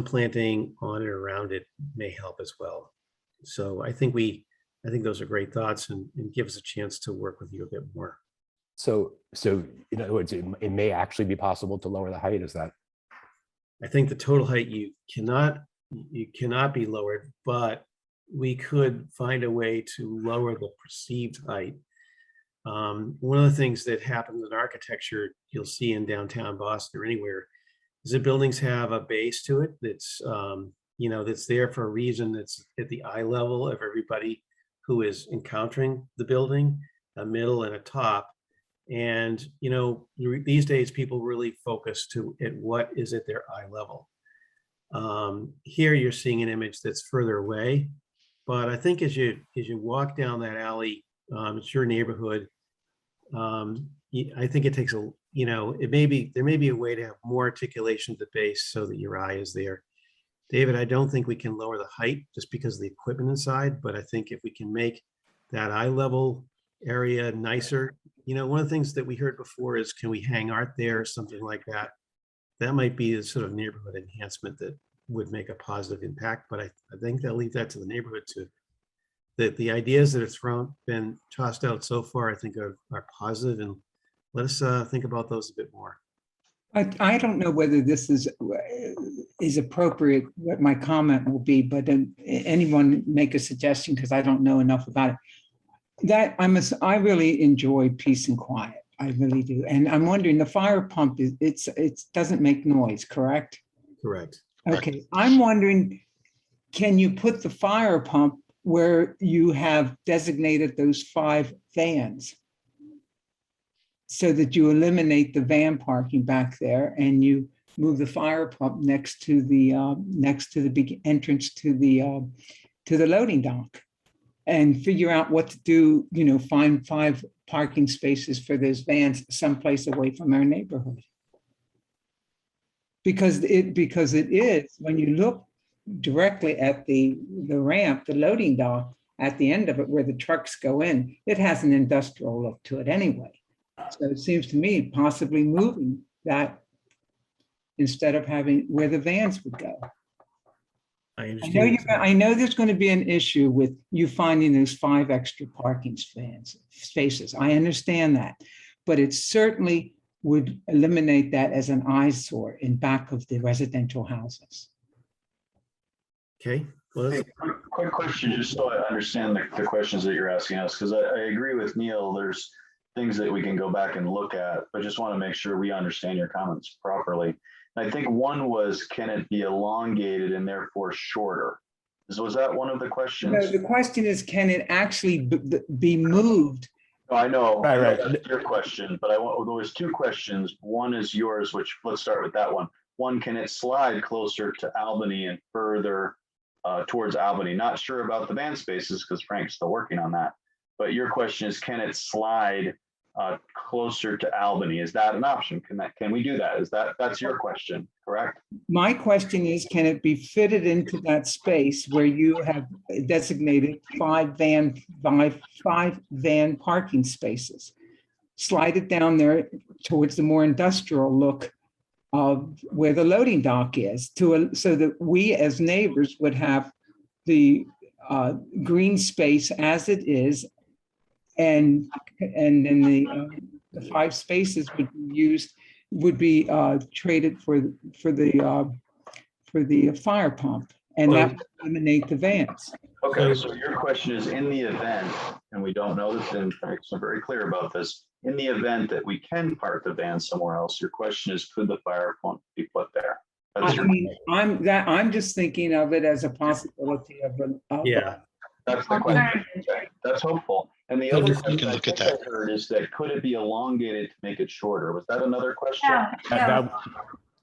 planting on and around it may help as well. So I think those are great thoughts, and give us a chance to work with you a bit more. So in other words, it may actually be possible to lower the height. Is that? I think the total height you cannot be lowered, but we could find a way to lower the perceived height. One of the things that happens in architecture, you'll see in downtown Boston or anywhere, is that buildings have a base to it that's that's there for a reason, that's at the eye level of everybody who is encountering the building, a middle and a top. And these days people really focus at what is at their eye level. Here you're seeing an image that's further away, but I think as you walk down that alley, it's your neighborhood. I think it takes there may be a way to have more articulation at the base so that your eye is there David, I don't think we can lower the height just because of the equipment inside, but I think if we can make that eye level area nicer, one of the things that we heard before is, can we hang art there or something like that? That might be a sort of neighborhood enhancement that would make a positive impact, but I think they'll leave that to the neighborhood to, the ideas that have been tossed out so far, I think are positive, and let us think about those a bit more. I don't know whether this is appropriate, what my comment will be, but anyone make a suggestion, because I don't know enough about it. That I really enjoy peace and quiet. I really do. And I'm wondering, the fire pump it doesn't make noise, correct? Correct. Okay. I'm wondering, can you put the fire pump where you have designated those 5 vans, so that you eliminate the van parking back there and you move the fire pump next to the big entrance to the loading dock, and figure out what to do, find 5 parking spaces for those vans someplace away from our neighborhood. Because it is, when you look directly at the ramp, the loading dock, at the end of it where the trucks go in, it has an industrial look to it anyway. So it seems to me possibly moving that instead of having where the vans would go. I understand. I know there's going to be an issue with you finding those 5 extra parking spaces. I understand that, but it certainly would eliminate that as an eyesore in back of the residential houses. Okay. Well, Hey, quick question, just so I understand the questions that you're asking us, because I agree with Neil. There's things that we can go back and look at, but just want to make sure we understand your comments properly. And I think one was, can it be elongated and therefore shorter? Was that one of the questions? No, the question is, can it actually be moved? Oh, I know. Right. That's your question, but there was 2 questions. One is yours, which let's start with that one. One, can it slide closer to Albany and further towards Albany? Not sure about the van spaces because Frank's still working on that. But your question is, can it slide closer to Albany? Is that an option? Can we do that? That's your question, correct? My question is, can it be fitted into that space where you have designated 5 van parking spaces? Slide it down there towards the more industrial look of where the loading dock is, so that we as neighbors would have the green space as it is, and then the 5 spaces would be traded for the fire pump, and that would eliminate the vans. Okay, so your question is, in the event, and we don't know this, and Frank's very clear about this, in the event that we can park the van somewhere else, your question is, could the fire pump be put there? I'm just thinking of it as a possibility of yeah. That's the question. Okay, that's hopeful. And the other question I look at think I heard is that could it be elongated to make it shorter? Was that another question? Yeah.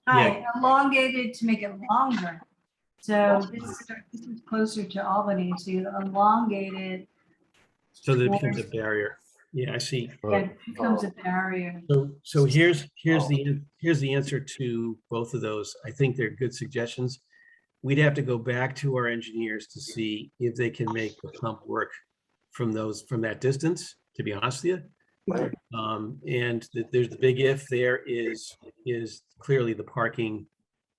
Hi, elongated to make it longer. So this is closer to Albany, so you elongate it. So that it becomes a barrier. Yeah, I see. It becomes a barrier. So here's the answer to both of those. I think they're good suggestions. We'd have to go back to our engineers to see if they can make the pump work from that distance, to be honest with you. And there's the big if there is clearly the parking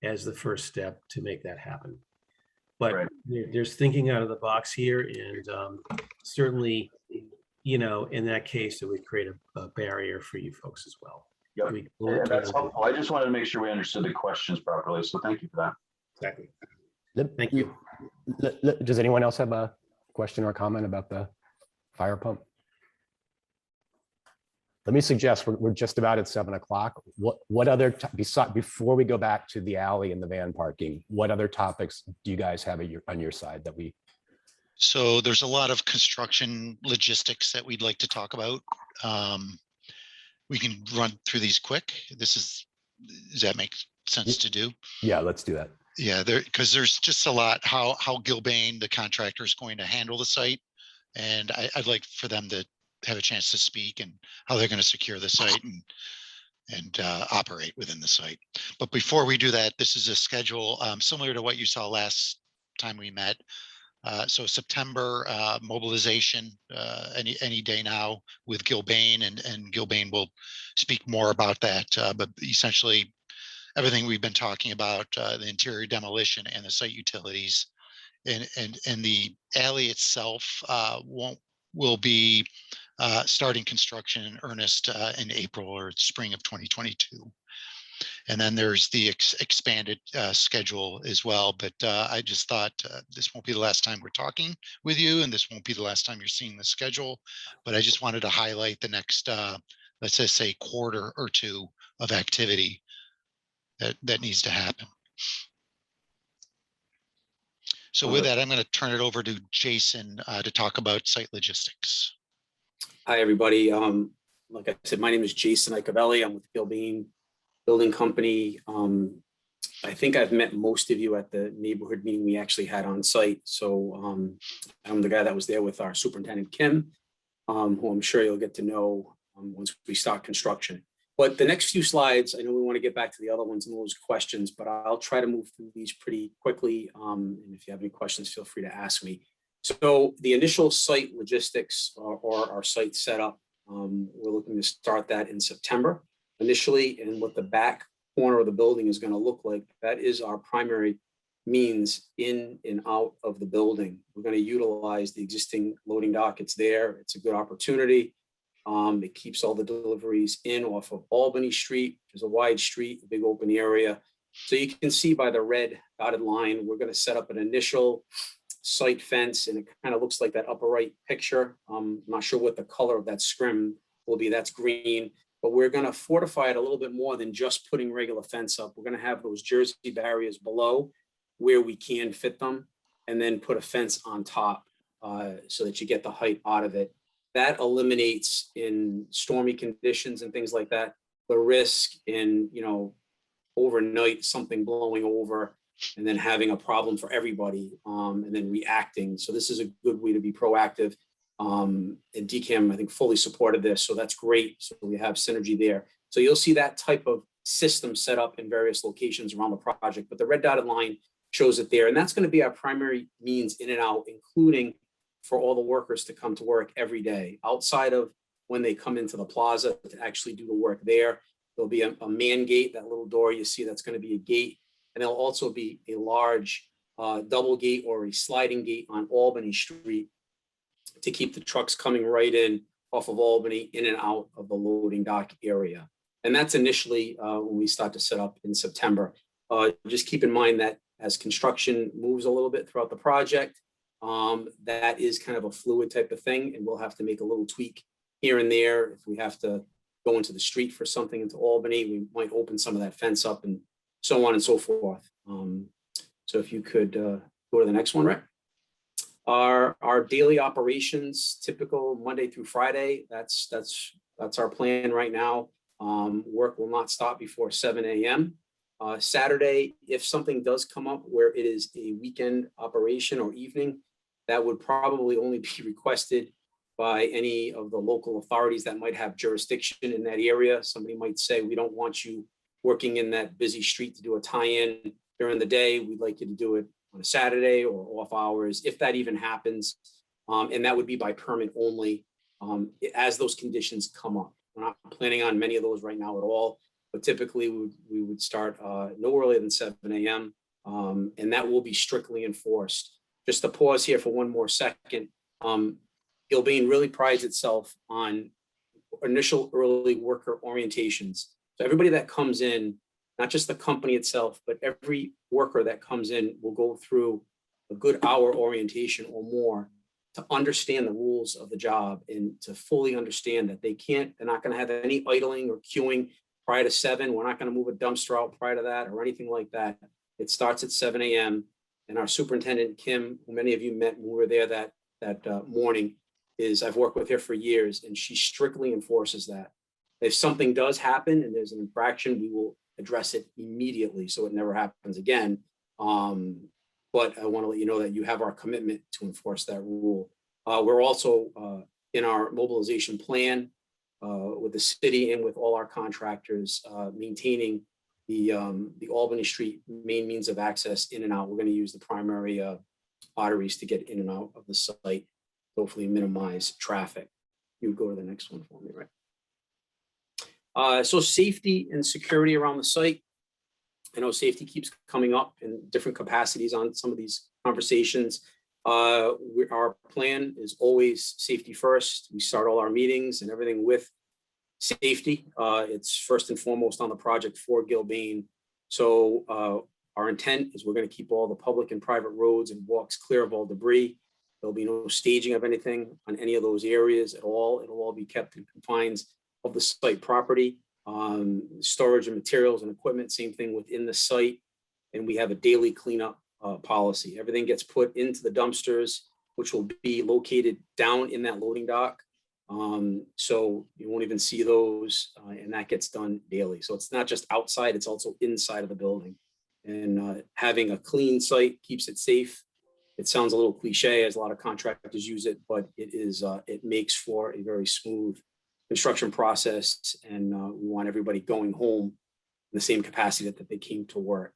as the first step to make that happen. But there's thinking out of the box here, and certainly, in that case, it would create a barrier for you folks as well. Yep. Yeah, that's helpful. I just wanted to make sure we understood the questions properly, so thank you for that. Exactly. Thank you. Does anyone else have a question or comment about the fire pump? Let me suggest we're just about at 7 o'clock. What other, before we go back to the alley and the van parking, what other topics do you guys have on your side that we? So there's a lot of construction logistics that we'd like to talk about. We can run through these quick. Does that make sense to do? Yeah, let's do that. Yeah, because there's just a lot how Gilbane, the contractor, is going to handle the site. And I'd like for them to have a chance to speak and how they're going to secure the site and operate within the site. But before we do that, this is a schedule similar to what you saw last time we met. So September mobilization any day now with Gilbane, and Gilbane will speak more about that. But essentially, everything we've been talking about, the interior demolition and the site utilities, and the alley itself will be starting construction in earnest in April or spring of 2022. And then there's the expanded schedule as well. But I just thought this won't be the last time we're talking with you, and this won't be the last time you're seeing the schedule. But I just wanted to highlight the next, let's just say, quarter or two of activity that needs to happen. So with that, I'm going to turn it over to Jason to talk about site logistics. Hi, everybody. Like I said, my name is Jason Iacobelli. I'm with Gilbane Building Company. I think I've met most of you at the neighborhood meeting we actually had on site. So I'm the guy that was there with our superintendent, Kim, who I'm sure you'll get to know once we start construction. But the next few slides, I know we want to get back to the other ones and those questions, but I'll try to move through these pretty quickly. And if you have any questions, feel free to ask me. So the initial site logistics or our site setup, we're looking to start that in September initially, and what the back corner of the building is going to look like. That is our primary means in and out of the building. We're going to utilize the existing loading dock. It's there. It's a good opportunity. It keeps all the deliveries in off of Albany Street. There's a wide street, a big open area. So you can see by the red dotted line, we're going to set up an initial site fence, and it kind of looks like that upper right picture. I'm not sure what the color of that scrim will be. That's green, but we're going to fortify it a little bit more than just putting regular fence up. We're going to have those Jersey barriers below where we can fit them, and then put a fence on top so that you get the height out of it. That eliminates, in stormy conditions and things like that, the risk in, overnight something blowing over and then having a problem for everybody, and then reacting. So this is a good way to be proactive. And DCAMM, I think, fully supported this. So that's great. So we have synergy there. So you'll see that type of system set up in various locations around the project, but the red dotted line shows it there. And that's going to be our primary means in and out, including for all the workers to come to work every day, outside of when they come into the plaza to actually do the work there. There'll be a man gate, that little door you see, that's going to be a gate. And there'll also be a large double gate or a sliding gate on Albany Street to keep the trucks coming right in off of Albany, in and out of the loading dock area. And that's initially when we start to set up in September. Just keep in mind that as construction moves a little bit throughout the project, that is kind of a fluid type of thing, and we'll have to make a little tweak here and there. If we have to go into the street for something into Albany, we might open some of that fence up and so on and so forth. So if you could go to the next one, Rick. Our daily operations, typical Monday through Friday, that's our plan right now. Work will not stop before 7 a.m. Saturday, if something does come up where it is a weekend operation or evening, that would probably only be requested by any of the local authorities that might have jurisdiction in that area. Somebody might say, we don't want you working in that busy street to do a tie-in during the day. We'd like you to do it on a Saturday or off hours, if that even happens. And that would be by permit only, as those conditions come up. We're not planning on many of those right now at all, but typically we would start no earlier than 7 a.m. And that will be strictly enforced. Just to pause here for one more second. Gilbane really prides itself on initial early worker orientations. So everybody that comes in, not just the company itself, but every worker that comes in will go through a good hour orientation or more to understand the rules of the job and to fully understand that they're not going to have any idling or queuing prior to 7. We're not going to move a dumpster out prior to that or anything like that. It starts at 7 a.m. And our superintendent, Kim, who many of you met when we were there that morning, I've worked with her for years, and she strictly enforces that. If something does happen and there's an infraction, we will address it immediately so it never happens again. But I want to let you know that you have our commitment to enforce that rule. We're also in our mobilization plan. with the city and with all our contractors, maintaining the Albany Street main means of access in and out. We're going to use the primary arteries to get in and out of the site, hopefully minimize traffic. You would go to the next one for me, right? So safety and security around the site. I know safety keeps coming up in different capacities on some of these conversations. Our plan is always safety first. We start all our meetings and everything with safety. It's first and foremost on the project for Gilbane. So our intent is we're going to keep all the public and private roads and walks clear of all debris. There'll be no staging of anything on any of those areas at all. It'll all be kept in confines of the site property. Storage of materials and equipment, same thing within the site. And we have a daily cleanup policy. Everything gets put into the dumpsters, which will be located down in that loading dock. So you won't even see those, and that gets done daily. So it's not just outside, it's also inside of the building. And having a clean site keeps it safe. It sounds a little cliche as a lot of contractors use it, but it is, it makes for a very smooth construction process, and we want everybody going home in the same capacity that they came to work.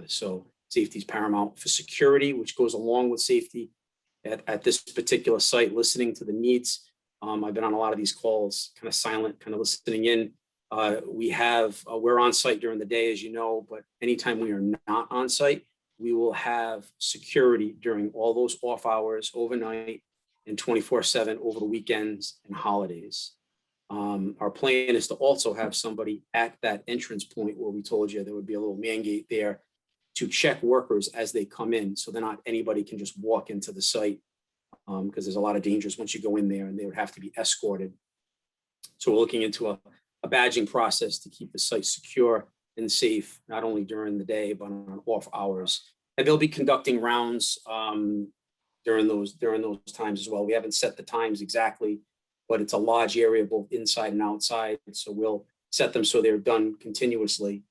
So safety is paramount. For security, which goes along with safety at this particular site, listening to the needs. I've been on a lot of these calls, kind of silent, kind of listening in. We're on site during the day, as you know, but anytime we are not on site, we will have security during all those off hours, overnight, and 24/7 over the weekends and holidays. Our plan is to also have somebody at that entrance point where we told you there would be a little man gate there to check workers as they come in. So anybody can just walk into the site, because there's a lot of dangers once you go in there, and they would have to be escorted. So we're looking into a badging process to keep the site secure and safe, not only during the day, but on off hours. And they'll be conducting rounds during those times as well. We haven't set the times exactly, but it's a large area, both inside and outside. So we'll set them so they're done continuously.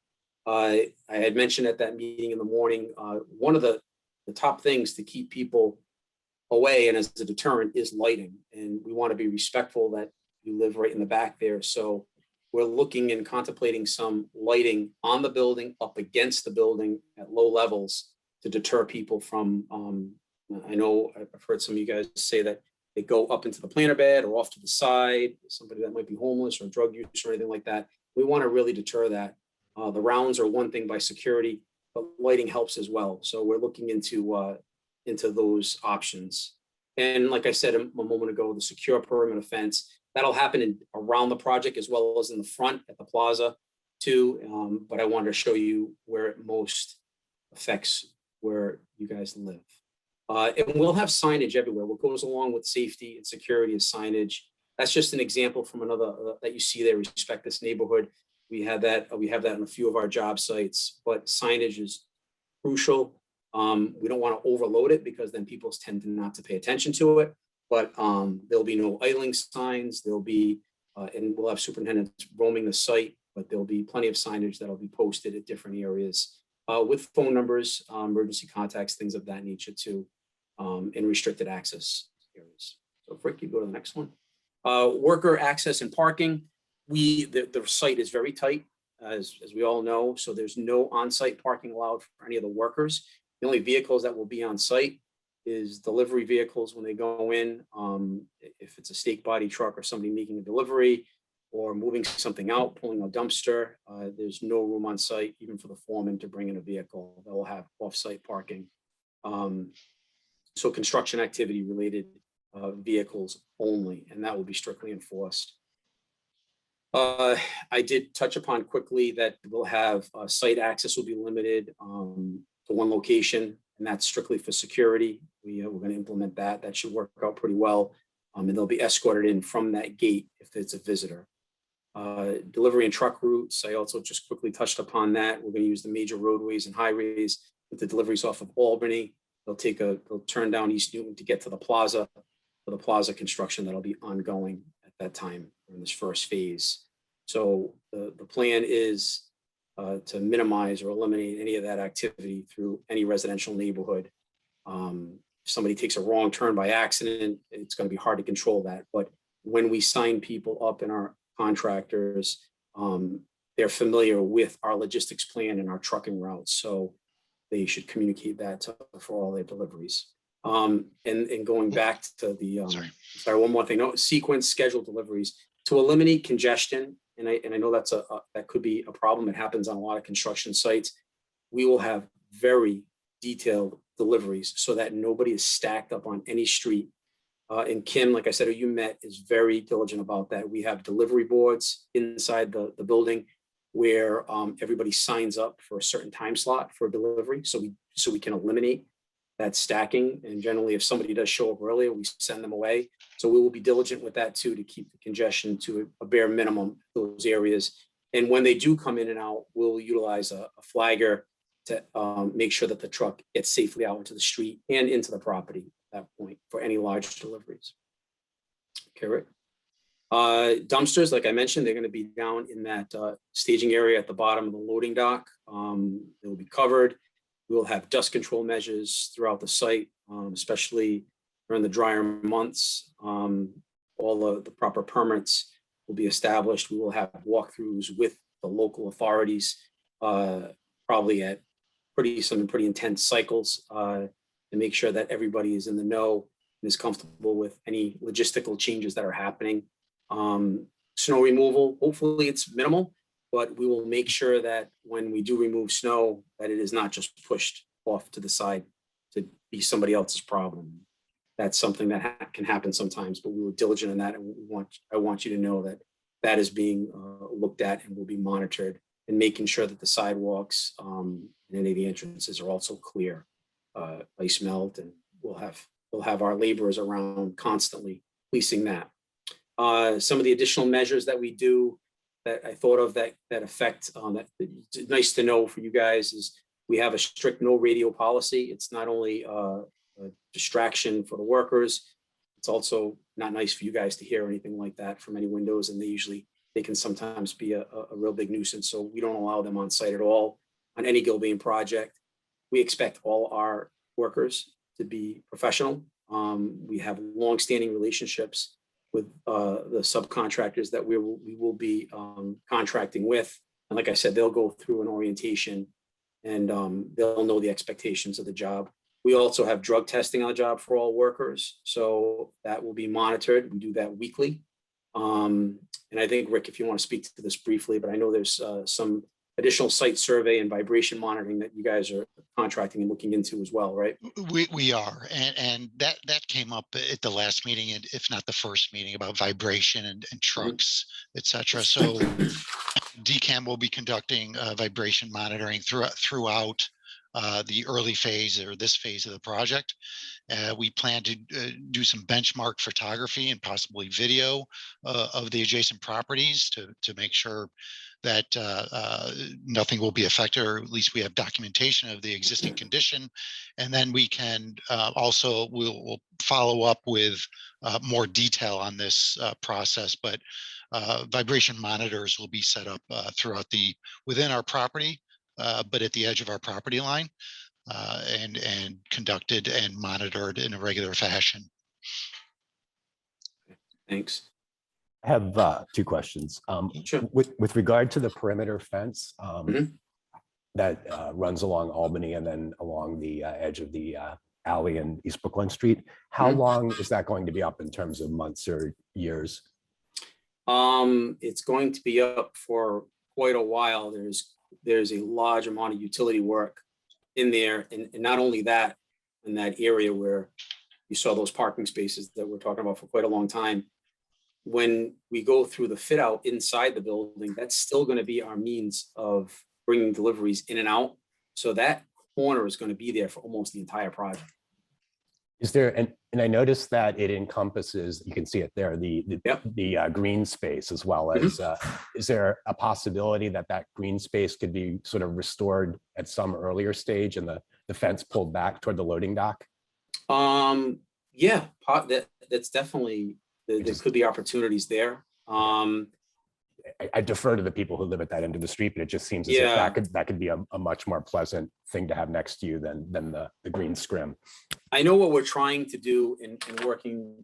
I had mentioned at that meeting in the morning, one of the top things to keep people away and as a deterrent is lighting. And we want to be respectful that you live right in the back there. So we're looking and contemplating some lighting on the building, up against the building at low levels to deter people from, I know I've heard some of you guys say that they go up into the planter bed or off to the side, somebody that might be homeless or drug use or anything like that. We want to really deter that. The rounds are one thing by security, but lighting helps as well. So we're looking into those options. And like I said a moment ago, the secure perimeter fence, that'll happen around the project as well as in the front at the plaza too. But I wanted to show you where it most affects where you guys live. And we'll have signage everywhere. What goes along with safety and security is signage. That's just an example from another that you see there, respect this neighborhood. We have that in a few of our job sites, but signage is crucial. We don't want to overload it because then people tend to not to pay attention to it, but there'll be no idling signs. There'll be, and we'll have superintendents roaming the site, but there'll be plenty of signage that'll be posted at different areas with phone numbers, emergency contacts, things of that nature too, and restricted access areas. So Frick, you go to the next one. Worker access and parking. The site is very tight, as we all know, so there's no on-site parking allowed for any of the workers. The only vehicles that will be on site is delivery vehicles when they go in. If it's a stake body truck or somebody making a delivery or moving something out, pulling a dumpster, there's no room on site, even for the foreman to bring in a vehicle. They'll have off-site parking. So construction activity related vehicles only, and that will be strictly enforced. I did touch upon quickly that we'll have site access will be limited to one location, and that's strictly for security. We're going to implement that. That should work out pretty well. And they'll be escorted in from that gate if it's a visitor. Delivery and truck routes, I also just quickly touched upon that. We're going to use the major roadways and highways with the deliveries off of Albany. They'll turn down East Newton to get to the plaza, for the plaza construction that'll be ongoing at that time in this first phase. So the plan is to minimize or eliminate any of that activity through any residential neighborhood. If somebody takes a wrong turn by accident, it's going to be hard to control that. But when we sign people up in our contractors, they're familiar with our logistics plan and our trucking routes. So they should communicate that for all their deliveries. And going back to the, sorry, one more thing, no, sequence scheduled deliveries to eliminate congestion. And I know that's that could be a problem. It happens on a lot of construction sites. We will have very detailed deliveries so that nobody is stacked up on any street. And Kim, like I said, who you met, is very diligent about that. We have delivery boards inside the building where everybody signs up for a certain time slot for delivery. So we can eliminate that stacking. And generally, if somebody does show up earlier, we send them away. So we will be diligent with that too, to keep the congestion to a bare minimum, those areas. And when they do come in and out, we'll utilize a flagger to make sure that the truck gets safely out into the street and into the property at that point for any large deliveries. Okay, Rick. Dumpsters, like I mentioned, they're going to be down in that staging area at the bottom of the loading dock. They will be covered. We will have dust control measures throughout the site, especially during the drier months. All the proper permits will be established. We will have walkthroughs with the local authorities, probably at some pretty intense cycles, to make sure that everybody is in the know and is comfortable with any logistical changes that are happening. Snow removal, hopefully it's minimal, but we will make sure that when we do remove snow, that it is not just pushed off to the side to be somebody else's problem. That's something that can happen sometimes, but we were diligent in that, and I want you to know that that is being looked at and will be monitored, and making sure that the sidewalks and any of the entrances are also clear, ice melt, and we'll have our laborers around constantly policing that. Some of the additional measures that we do that I thought of that affect that it's nice to know for you guys is we have a strict no radio policy. It's not only a distraction for the workers, it's also not nice for you guys to hear anything like that from any windows, and they can sometimes be a real big nuisance. So we don't allow them on site at all on any Gilbane project. We expect all our workers to be professional. We have long-standing relationships with the subcontractors that we will be contracting with. And like I said, they'll go through an orientation, and they'll know the expectations of the job. We also have drug testing on the job for all workers. So that will be monitored. We do that weekly. And I think, Rick, if you want to speak to this briefly, but I know there's some additional site survey and vibration monitoring that you guys are contracting and looking into as well, right? We are, and that came up at the last meeting, and if not the first meeting, about vibration and trucks, etc. So DCAMM will be conducting vibration monitoring throughout the early phase or this phase of the project. We plan to do some benchmark photography and possibly video of the adjacent properties to make sure that nothing will be affected, or at least we have documentation of the existing condition. And then we can we'll follow up with more detail on this process, but vibration monitors will be set up throughout within our property, but at the edge of our property line, and conducted and monitored in a regular fashion. Thanks. I have two questions. Sure. With regard to the perimeter fence that runs along Albany and then along the edge of the alley in East Brookline Street, how long is that going to be up in terms of months or years? It's going to be up for quite a while. There's a large amount of utility work in there, and not only that, in that area where you saw those parking spaces that we're talking about for quite a long time. When we go through the fit out inside the building, that's still going to be our means of bringing deliveries in and out. So that corner is going to be there for almost the entire project. Is there, and I noticed that it encompasses, you can see it there, the green space as well as, is there a possibility that green space could be sort of restored at some earlier stage and the fence pulled back toward the loading dock? Yeah, that's definitely, there could be opportunities there. I defer to the people who live at that end of the street, but it just seems as if that could be a much more pleasant thing to have next to you than the green scrim. I know what we're trying to do in working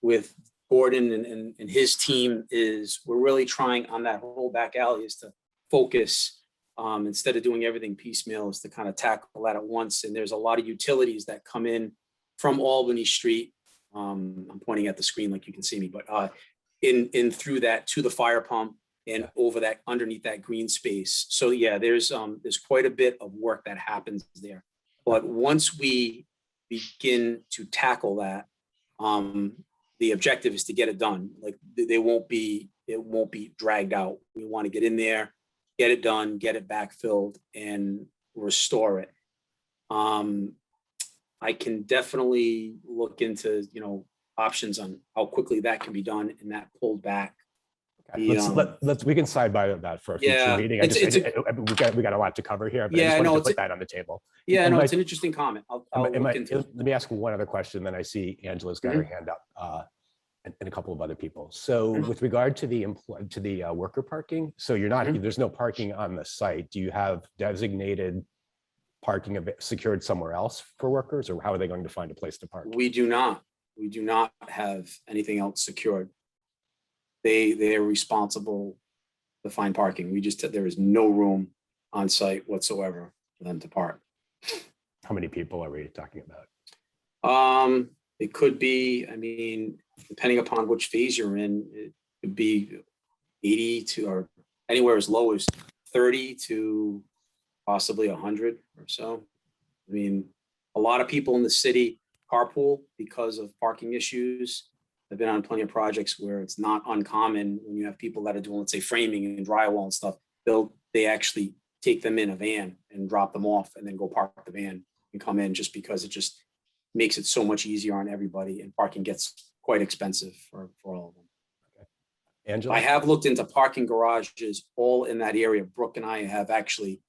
with Gordon and his team is, we're really trying on that whole back alley is to focus, instead of doing everything piecemeal, is to kind of tackle that at once. And there's a lot of utilities that come in from Albany Street. I'm pointing at the screen like you can see me, but in through that to the fire pump and over that underneath that green space. So yeah, there's quite a bit of work that happens there. But once we begin to tackle that, the objective is to get it done. Like it won't be dragged out. We want to get in there, get it done, get it backfilled, and restore it. I can definitely look into, options on how quickly that can be done and that pulled back. Okay, we can side by that for a future meeting. We got a lot to cover here, but I just wanted to put that on the table. Yeah, no, it's an interesting comment. Let me ask one other question, then I see Angela's got her hand up, and a couple of other people. So with regard to the worker parking, so you're not, there's no parking on the site. Do you have designated parking secured somewhere else for workers, or how are they going to find a place to park? We do not have anything else secured. They are responsible to find parking. There is no room on site whatsoever for them to park. How many people are we talking about? It could be, depending upon which phase you're in, it could be 80 to, or anywhere as low as 30 to possibly 100 or so. A lot of people in the city carpool because of parking issues. I've been on plenty of projects where it's not uncommon when you have people that are doing, let's say, framing and drywall and stuff. They actually take them in a van and drop them off and then go park the van and come in, just because it just makes it so much easier on everybody, and parking gets quite expensive for all of them. Okay. Angela? I have looked into parking garages all in that area. Brooke and I have actually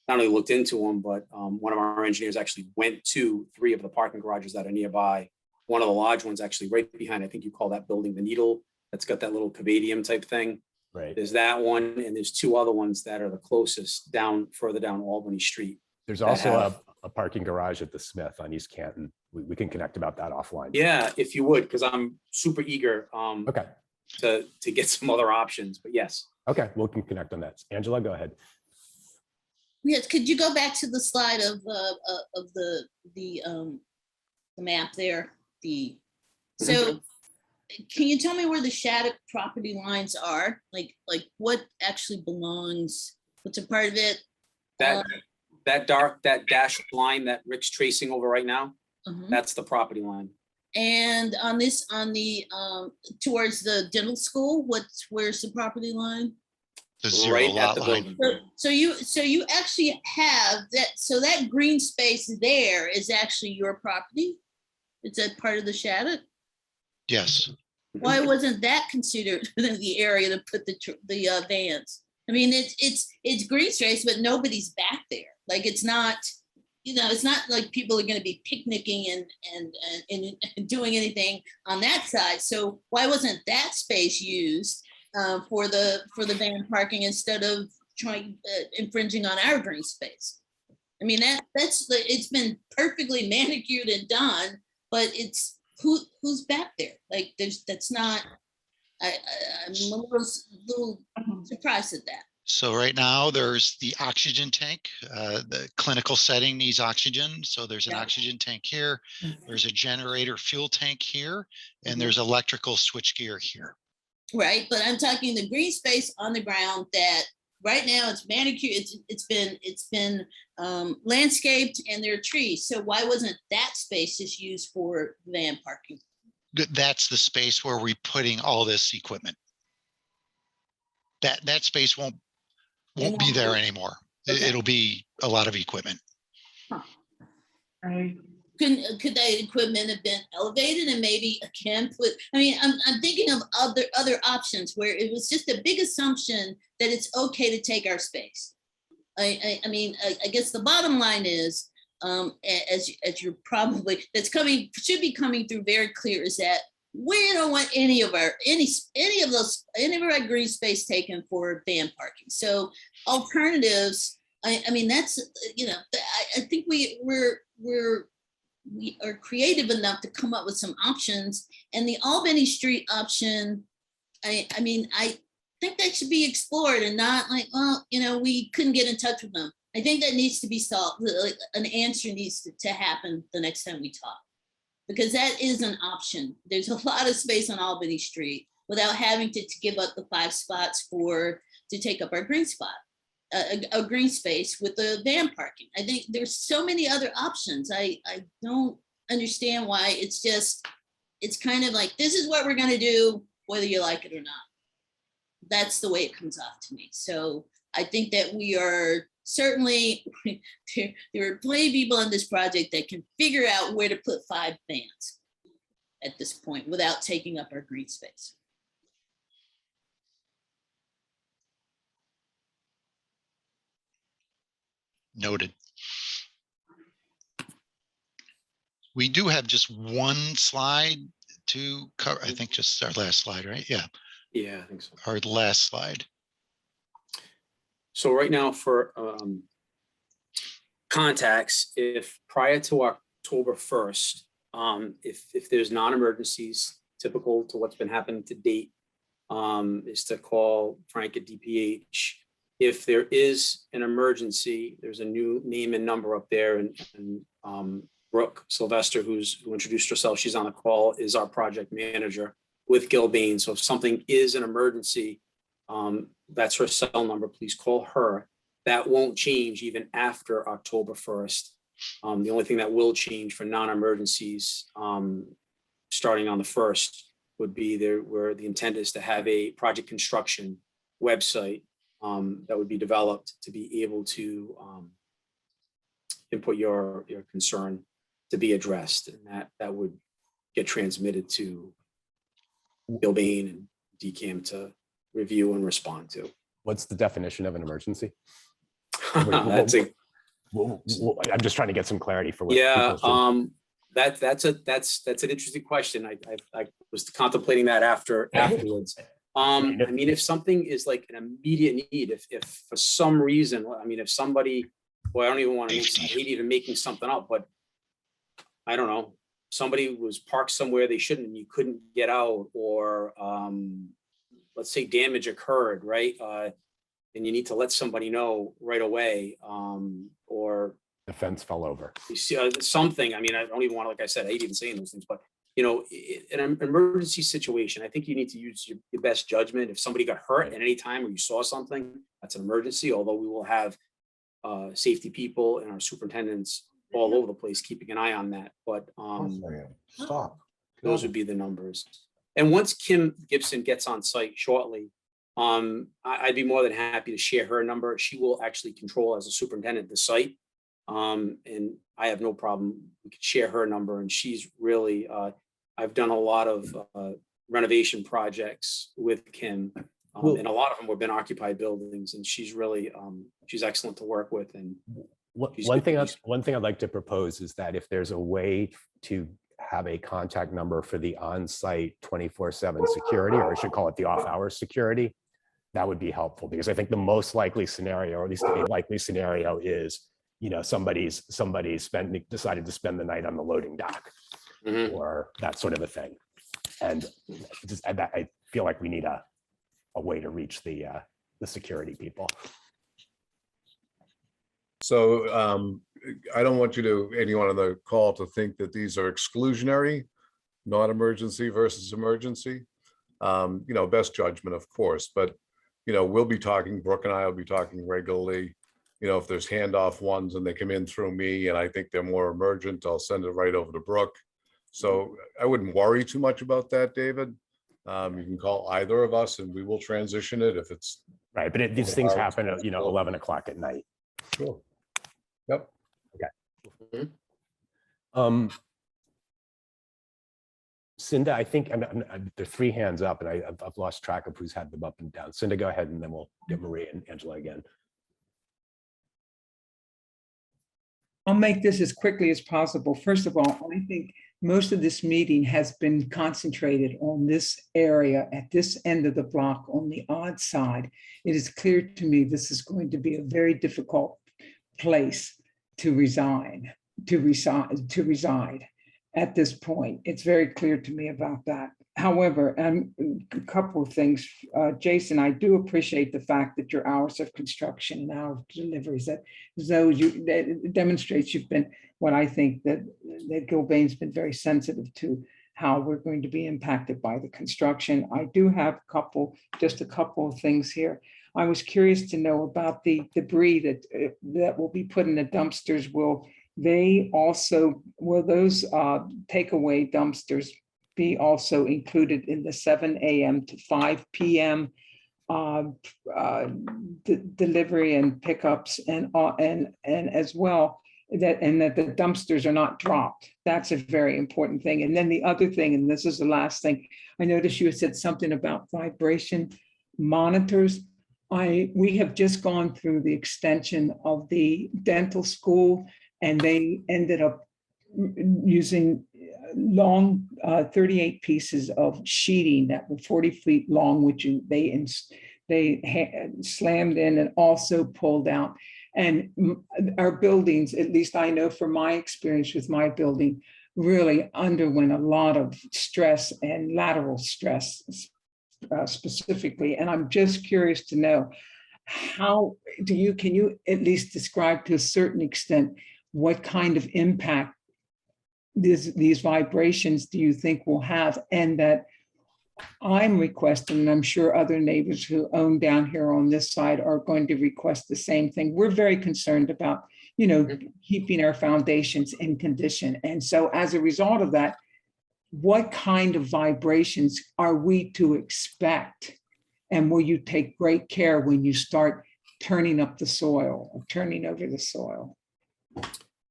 not only looked into them, but one of our engineers actually went to 3 of the parking garages that are nearby. One of the large ones actually right behind, I think you call that building the Needle, that's got that little Pavilion type thing. Right. There's that one, and there's 2 other ones that are the closest further down Albany Street. There's also a parking garage at the Smith on East Canton. We can connect about that offline. Yeah, if you would, because I'm super eager to get some other options, but yes. Okay, we can connect on that. Angela, go ahead. Yes, could you go back to the slide of the map there? So can you tell me where the Shattuck property lines are? Like what actually belongs, what's a part of it? That dashed line that Rick's tracing over right now, that's the property line. And on the towards the dental school, where's the property line? The zero right lot at the line. building. So you actually have that, so that green space there is actually your property? Is that part of the Shattuck? Yes. Why wasn't that considered the area to put the vans? It's green space, but nobody's back there. Like it's not like people are going to be picnicking and doing anything on that side. So why wasn't that space used for the van parking instead of trying infringing on our green space? It's been perfectly manicured and done, but it's who's back there? Like that's not. I'm a little surprised at that. So right now there's the oxygen tank. The clinical setting needs oxygen. So there's an oxygen tank here. There's a generator fuel tank here, and there's electrical switchgear here. Right, but I'm talking the green space on the ground that right now it's manicured. It's been landscaped, and there are trees. So why wasn't that space just used for van parking? That's the space where we're putting all this equipment. That space won't be there anymore. Okay. It'll be a lot of equipment. Huh. Could that equipment have been elevated and maybe again put? I'm thinking of other options where it was just a big assumption that it's okay to take our space. I guess the bottom line is, as you're probably should be coming through very clear, is that we don't want any of our green space taken for van parking. So alternatives. That's I think we're we are creative enough to come up with some options. And the Albany Street option, I mean, I think that should be explored and not like, well, you know, we couldn't get in touch with them. I think that needs to be solved. Like, an answer needs to happen the next time we talk, because that is an option. There's a lot of space on Albany Street without having to give up the 5 spots to take up our green spot, a green space with the van parking. I think there's so many other options. I don't understand why it's kind of like, this is what we're gonna do, whether you like it or not. That's the way it comes off to me. So I think that we are certainly, there are plenty of people on this project that can figure out where to put 5 vans at this point without taking up our green space. Noted. We do have just one slide to cover. I think just our last slide, right? Yeah. Yeah, I think so. Our last slide. So right now for contacts, if prior to October 1st, if there's non-emergencies typical to what's been happening to date, is to call Frank at DPH. If there is an emergency, there's a new name and number up there, and Brooke Sylvester, who introduced herself, she's on the call, is our project manager with Gilbane. So if something is an emergency, that's her cell number, please call her. That won't change even after October 1st. The only thing that will change for non-emergencies starting on the 1st would be where the intent is to have a project construction website that would be developed to be able to input your concern to be addressed, and that would get transmitted to Gilbane and DCAMM to review and respond to. What's the definition of an emergency? That's a I'm just trying to get some clarity for what. yeah. That's an interesting question. I was contemplating that afterwards. I mean, if something is like an immediate need, if for some reason, I mean, if somebody, well, I don't even want to, I hate even making something up, but I don't know, somebody was parked somewhere they shouldn't and you couldn't get out, or let's say damage occurred, right? And you need to let somebody know right away, or the fence fell over. You see something. I mean, I don't even want to, like I said, I hate even saying those things, but you know, in an emergency situation, I think you need to use your best judgment. If somebody got hurt at any time or you saw something, that's an emergency, although we will have safety people and our superintendents all over the place keeping an eye on that. But Stop. those would be the numbers. And once Kim Gibson gets on site shortly, I'd be more than happy to share her number. She will actually control, as a superintendent, the site. And I have no problem. We could share her number, and she's really, I've done a lot of renovation projects with Kim, and a lot of them have been occupied buildings, and she's really, she's excellent to work with. And one thing I'd like to propose is that if there's a way to have a contact number for the on-site 24/7 security, or I should call it the off-hours security, that would be helpful, because I think the most likely scenario, or at least the likely scenario, is, you know, somebody's decided to spend the night on the loading dock, or that sort of a thing. And just, I feel like we need a way to reach the security people. So I don't want anyone on the call to think that these are exclusionary, non-emergency versus emergency. You know, best judgment, of course, but you know, we'll be talking, Brooke and I will be talking regularly. You know, if there's handoff ones and they come in through me and I think they're more emergent, I'll send it right over to Brooke. So I wouldn't worry too much about that, David. You can call either of us and we will transition it if it's right. But these things happen at, you know, 11 o'clock at night. Sure. Yep. Okay. Cinda, I think there are 3 hands up, and I've lost track of who's had them up and down. Cinda, go ahead, and then we'll get Maria and Angela again. I'll make this as quickly as possible. First of all, I think most of this meeting has been concentrated on this area at this end of the block on the odd side. It is clear to me this is going to be a very difficult place to resign. reside at this point. It's very clear to me about that. However, a couple of things, Jason, I do appreciate the fact that your hours of construction and hours of deliveries, that demonstrates you've been, what I think that Gilbane's been very sensitive to how we're going to be impacted by the construction. I do have just a couple of things here. I was curious to know about the debris that will be put in the dumpsters. Will those takeaway dumpsters be also included in the 7 a.m. to 5 p.m. Delivery and pickups, and as well that the dumpsters are not dropped? That's a very important thing. And then the other thing, and this is the last thing, I noticed you had said something about vibration monitors. We have just gone through the extension of the dental school, and they ended up using long 38 pieces of sheeting that were 40 feet long, which they slammed in and also pulled out. And our buildings, at least I know from my experience with my building, really underwent a lot of stress and lateral stress specifically. And I'm just curious to know, can you at least describe to a certain extent what kind of impact these vibrations do you think will have? And that I'm requesting, and I'm sure other neighbors who own down here on this side are going to request the same thing. We're very concerned about, keeping our foundations in condition. And so as a result of that, what kind of vibrations are we to expect? And will you take great care when you start turning up the soil or turning over the soil?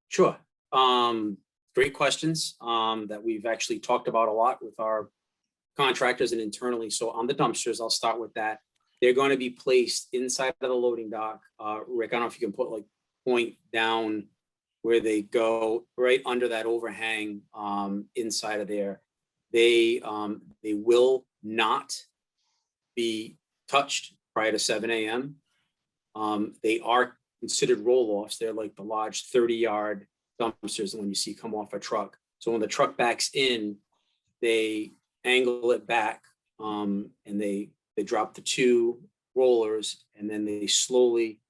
Sure. Great questions that we've actually talked about a lot with our contractors and internally. So on the dumpsters, I'll start with that. They're going to be placed inside of the loading dock. Rick, I don't know if you can point down where they go, right under that overhang inside of there. They will not be touched prior to 7 a.m. They are considered roll-offs. They're like the large 30-yard dumpsters when you see come off a truck. So when the truck backs in, they angle it back and they drop the two rollers, and then they slowly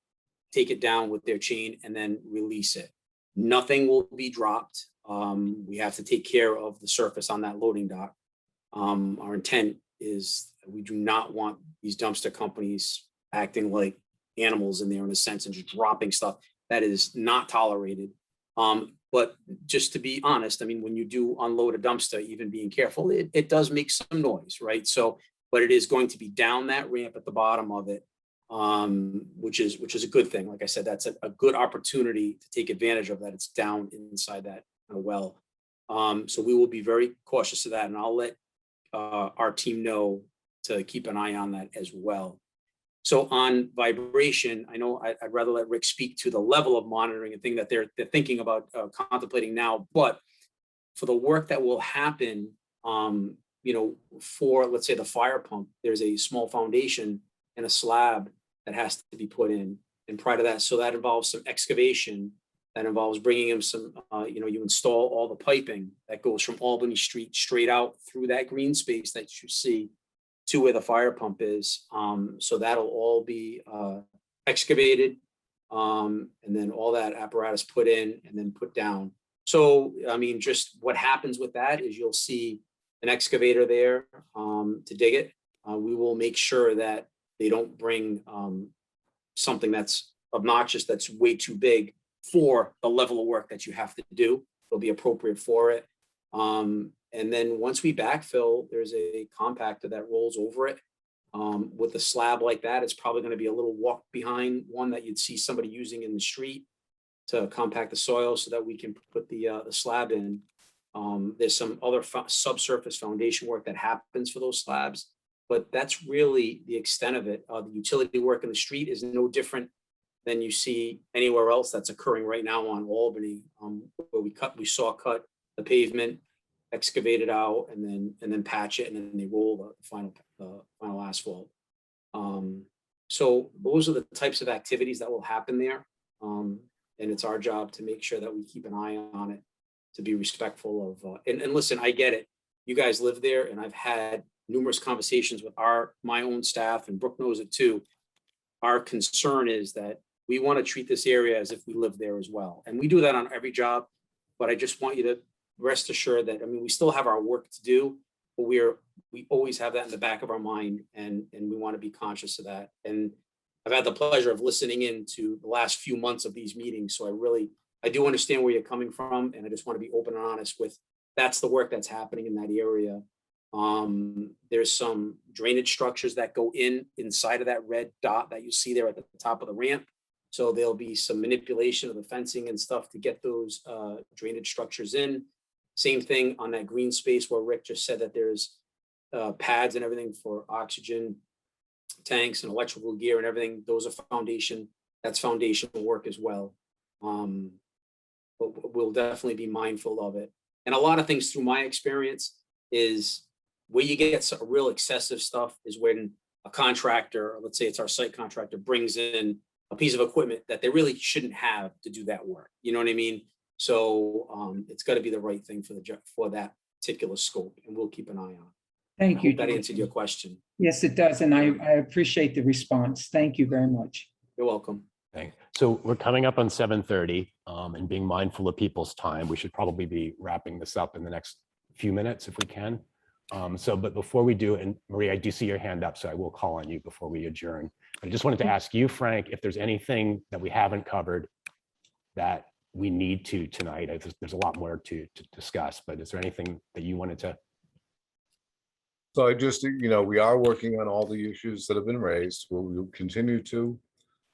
take it down with their chain and then release it. Nothing will be dropped. We have to take care of the surface on that loading dock. Our intent is we do not want these dumpster companies acting like animals in there in a sense and just dropping stuff. That is not tolerated. But just to be honest, I mean, when you do unload a dumpster, even being careful, it does make some noise, right? So, but it is going to be down that ramp at the bottom of it, which is a good thing. Like I said, that's a good opportunity to take advantage of that. It's down inside that well. So we will be very cautious of that, and I'll let our team know to keep an eye on that as well. So on vibration, I know I'd rather let Rick speak to the level of monitoring and thing that they're thinking about contemplating now. But for the work that will happen, for, let's say, the fire pump, there's a small foundation and a slab that has to be put in. And prior to that, so that involves some excavation. That involves bringing in some, you install all the piping that goes from Albany Street straight out through that green space that you see to where the fire pump is. So that'll all be excavated, and then all that apparatus put in and then put down. So, I mean, just what happens with that is you'll see an excavator there to dig it. We will make sure that they don't bring something that's obnoxious, that's way too big for the level of work that you have to do. It'll be appropriate for it. And then once we backfill, there's a compactor that rolls over it. With a slab like that, it's probably going to be a little walk behind one that you'd see somebody using in the street to compact the soil so that we can put the slab in. There's some other subsurface foundation work that happens for those slabs, but that's really the extent of it. The utility work in the street is no different than you see anywhere else that's occurring right now on Albany, where we saw cut the pavement, excavate it out, and then patch it, and then they roll the final asphalt. So those are the types of activities that will happen there. And it's our job to make sure that we keep an eye on it, to be respectful of, and listen, I get it. You guys live there, and I've had numerous conversations with my own staff, and Brooke knows it too. Our concern is that we want to treat this area as if we live there as well. And we do that on every job, but I just want you to rest assured that, I mean, we still have our work to do, but we always have that in the back of our mind, and we want to be conscious of that. And I've had the pleasure of listening in to the last few months of these meetings. So I do understand where you're coming from, and I just want to be open and honest with, that's the work that's happening in that area. There's some drainage structures that go inside of that red dot that you see there at the top of the ramp. So there'll be some manipulation of the fencing and stuff to get those drainage structures in. Same thing on that green space where Rick just said that there's pads and everything for oxygen tanks and electrical gear and everything. Those are that's foundational work as well. But we'll definitely be mindful of it. And a lot of things through my experience is where you get some real excessive stuff is when a contractor, let's say it's our site contractor, brings in a piece of equipment that they really shouldn't have to do that work. You know what I mean? So it's got to be the right thing for that particular scope, and we'll keep an eye on it. Thank you. That answered your question. Yes, it does. And I appreciate the response. Thank you very much. You're welcome. Thanks. So we're coming up on 7:30, and being mindful of people's time, we should probably be wrapping this up in the next few minutes if we can. But before we do, and Marie, I do see your hand up, so I will call on you before we adjourn. I just wanted to ask you, Frank, if there's anything that we haven't covered that we need to tonight. There's a lot more to discuss, but is there anything that you wanted to? So I just, we are working on all the issues that have been raised. We'll continue to,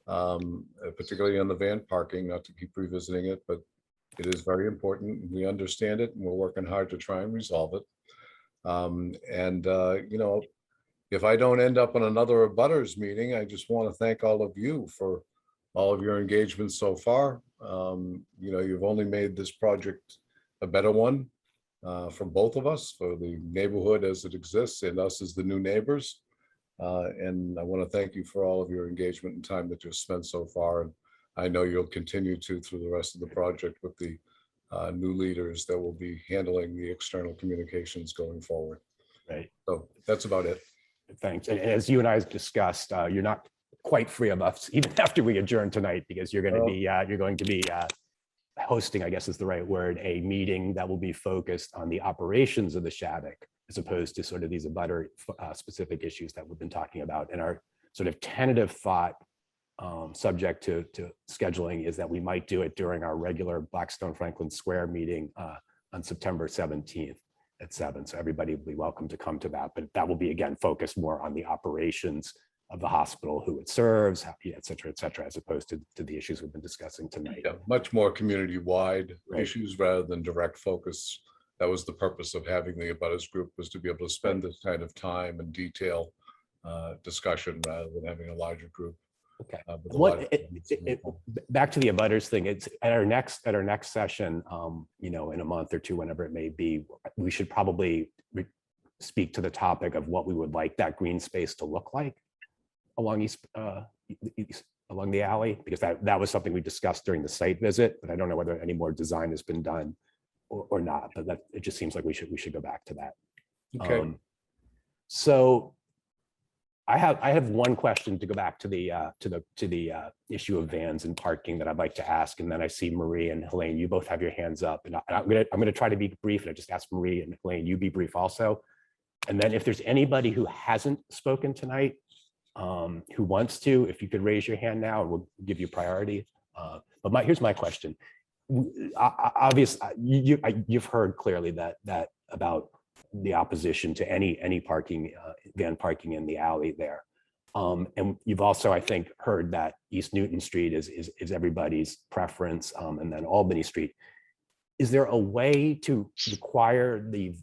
particularly on the van parking, not to keep revisiting it, but it is very important. We understand it, and we're working hard to try and resolve it. If I don't end up on another abutters meeting, I just want to thank all of you for all of your engagement so far. You've only made this project a better one for both of us, for the neighborhood as it exists and us as the new neighbors. And I want to thank you for all of your engagement and time that you've spent so far. And I know you'll continue to through the rest of the project with the new leaders that will be handling the external communications going forward. Right. So that's about it. Thanks. And as you and I discussed, you're not quite free of us even after we adjourn tonight, because you're going to be hosting, I guess is the right word, a meeting that will be focused on the operations of the Shattuck, as opposed to sort of these abutter specific issues that we've been talking about. And our sort of tentative thought, subject to scheduling, is that we might do it during our regular Blackstone Franklin Square meeting on September 17th at 7. So everybody will be welcome to come to that, but that will be, again, focused more on the operations of the hospital, who it serves, et cetera, as opposed to the issues we've been discussing tonight. Yeah, much more community-wide issues rather than direct focus. That was the purpose of having the abutters group, was to be able to spend this kind of time and detail discussion rather than having a larger group. Okay. Back to the abutters thing. It's at our next session, in a month or two, whenever it may be, we should probably speak to the topic of what we would like that green space to look like along along the alley, because that was something we discussed during the site visit, but I don't know whether any more design has been done or not. But it just seems like we should go back to that. Okay. So I have one question to go back to the issue of vans and parking that I'd like to ask, and then I see Marie and Helene, you both have your hands up, and I'm gonna try to be brief, and I just ask Marie and Helene, you be brief also, and then if there's anybody who hasn't spoken tonight, who wants to, if you could raise your hand now, and we'll give you priority. But here's my question. Obviously, you've heard clearly that about the opposition to any parking, van parking in the alley there. And you've also, I think, heard that East Newton Street is everybody's preference, and then Albany Street. Is there a way to require the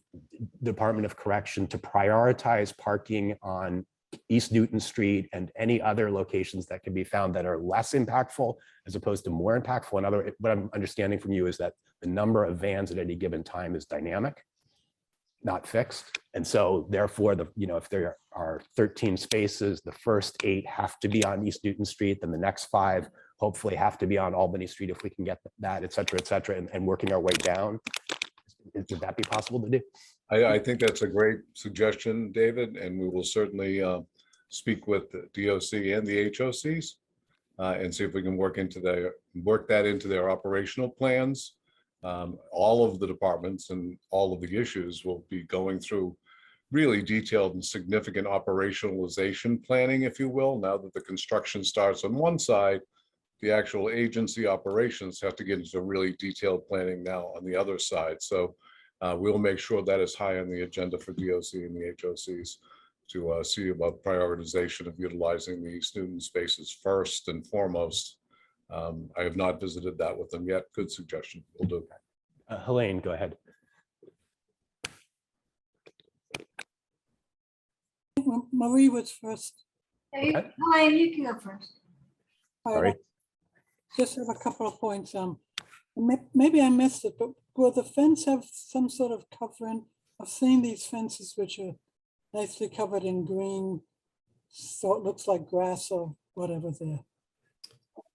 Department of Correction to prioritize parking on East Newton Street and any other locations that can be found that are less impactful as opposed to more impactful? What I'm understanding from you is that the number of vans at any given time is dynamic, not fixed. And so therefore, if there are 13 spaces, the first 8 have to be on East Newton Street, then the next 5 hopefully have to be on Albany Street if we can get that, et cetera, and working our way down. Would that be possible to do? I think that's a great suggestion, David, and we will certainly speak with the DOC and the HOCs and see if we can work that into their operational plans. All of the departments and all of the issues will be going through really detailed and significant operationalization planning, if you will. Now that the construction starts on one side, the actual agency operations have to get into really detailed planning now on the other side. So we'll make sure that is high on the agenda for DOC and the HOCs to see about prioritization of utilizing the student spaces first and foremost. I have not visited that with them yet. Good suggestion. We'll do. Helene, go ahead. Marie was first. Hey, Helene, you can go first. Sorry. Just have a couple of points. Maybe I missed it, but will the fence have some sort of covering? I've seen these fences which are nicely covered in green, so it looks like grass or whatever there.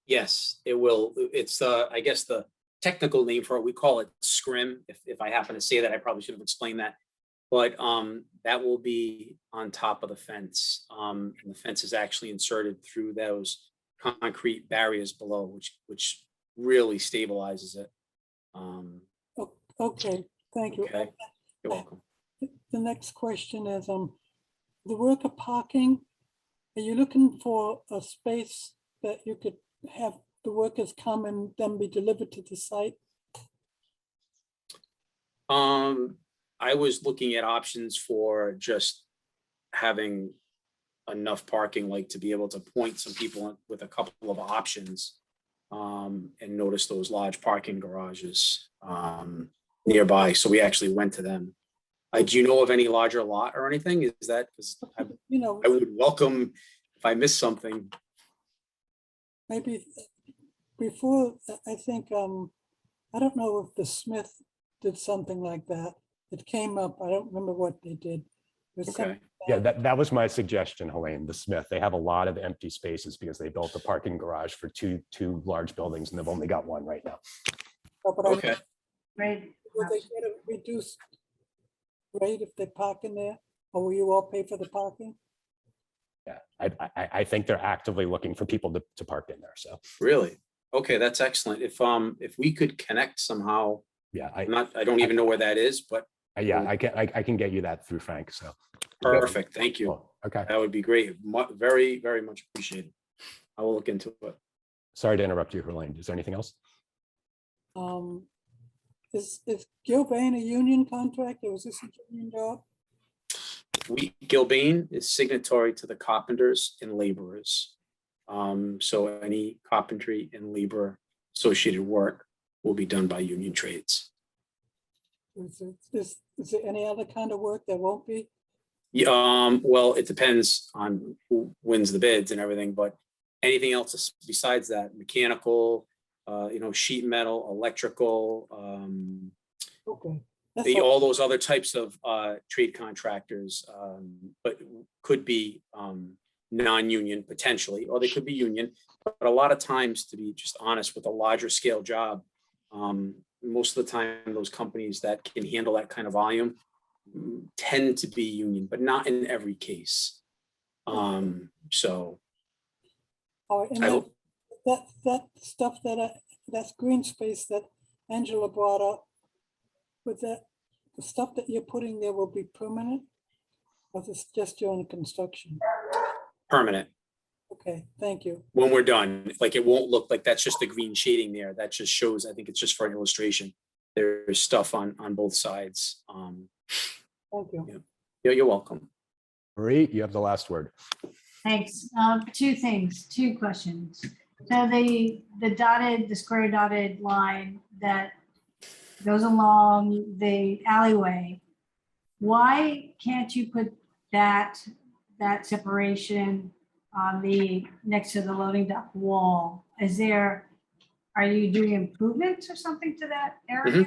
Yes, it will. It's I guess the technical name for it, we call it scrim. If I happen to say that, I probably should have explained that. But that will be on top of the fence. And the fence is actually inserted through those concrete barriers below, which really stabilizes it. Okay, thank you. Okay, you're welcome. The next question is, the worker parking, are you looking for a space that you could have the workers come and then be delivered to the site? I was looking at options for just having enough parking, like to be able to point some people with a couple of options and notice those large parking garages nearby. So we actually went to them. Do you know of any larger lot or anything? Is that, because I would welcome if I missed something. Maybe before, I think, I don't know if the Smith did something like that. It came up, I don't remember what they did. Okay. Yeah, that was my suggestion, Helene, the Smith. They have a lot of empty spaces because they built a parking garage for two large buildings and they've only got one right now. Okay. Great. Will they get a reduced rate if they park in there, or will you all pay for the parking? Yeah, I think they're actively looking for people to park in there. So Really? Okay, that's excellent. If we could connect somehow. Yeah, I don't even know where that is, but yeah, I can get you that through Frank. So perfect. Thank you. Cool. Okay. That would be great. Very, very much appreciated. I will look into it. Sorry to interrupt you, Helene. Is there anything else? Is Gilbane a union contract, or is this a union job? Gilbane is signatory to the carpenters and laborers. So any carpentry and labor associated work will be done by union trades. Is there any other kind of work that won't be? Well, it depends on who wins the bids and everything, but anything else besides that, mechanical, sheet metal, electrical, Okay. all those other types of trade contractors, but could be non-union potentially, or they could be union. But a lot of times, to be just honest, with a larger scale job, most of the time, those companies that can handle that kind of volume tend to be union, but not in every case. So All right, and that stuff that's green space that Angela brought up, with the stuff that you're putting there will be permanent, or is this just during construction? permanent. Okay, thank you. When we're done, like it won't look like that's just the green shading there. That just shows, I think it's just for an illustration. There's stuff on both sides. Thank you. Yeah, you're welcome. Marie, you have the last word. Thanks. Two questions. So the square dotted line that goes along the alleyway, why can't you put that separation on next to the loading dock wall? Are you doing improvements or something to that area?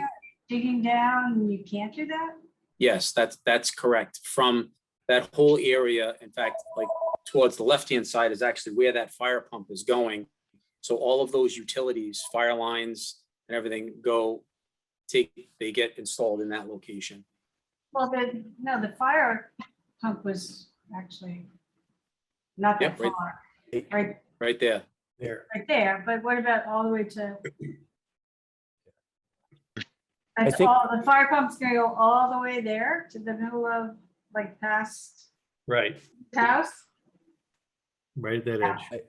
Digging down and you can't do that? Yes, that's correct. From that whole area, in fact, like towards the left-hand side is actually where that fire pump is going. So all of those utilities, fire lines and everything they get installed in that location. Well, the fire pump was actually not that Yeah, right. far, Right there. right there, but what about all the way to? I That's think- all, the fire pump's gonna go all the way there to the middle of, like, past Right, house? right at that edge.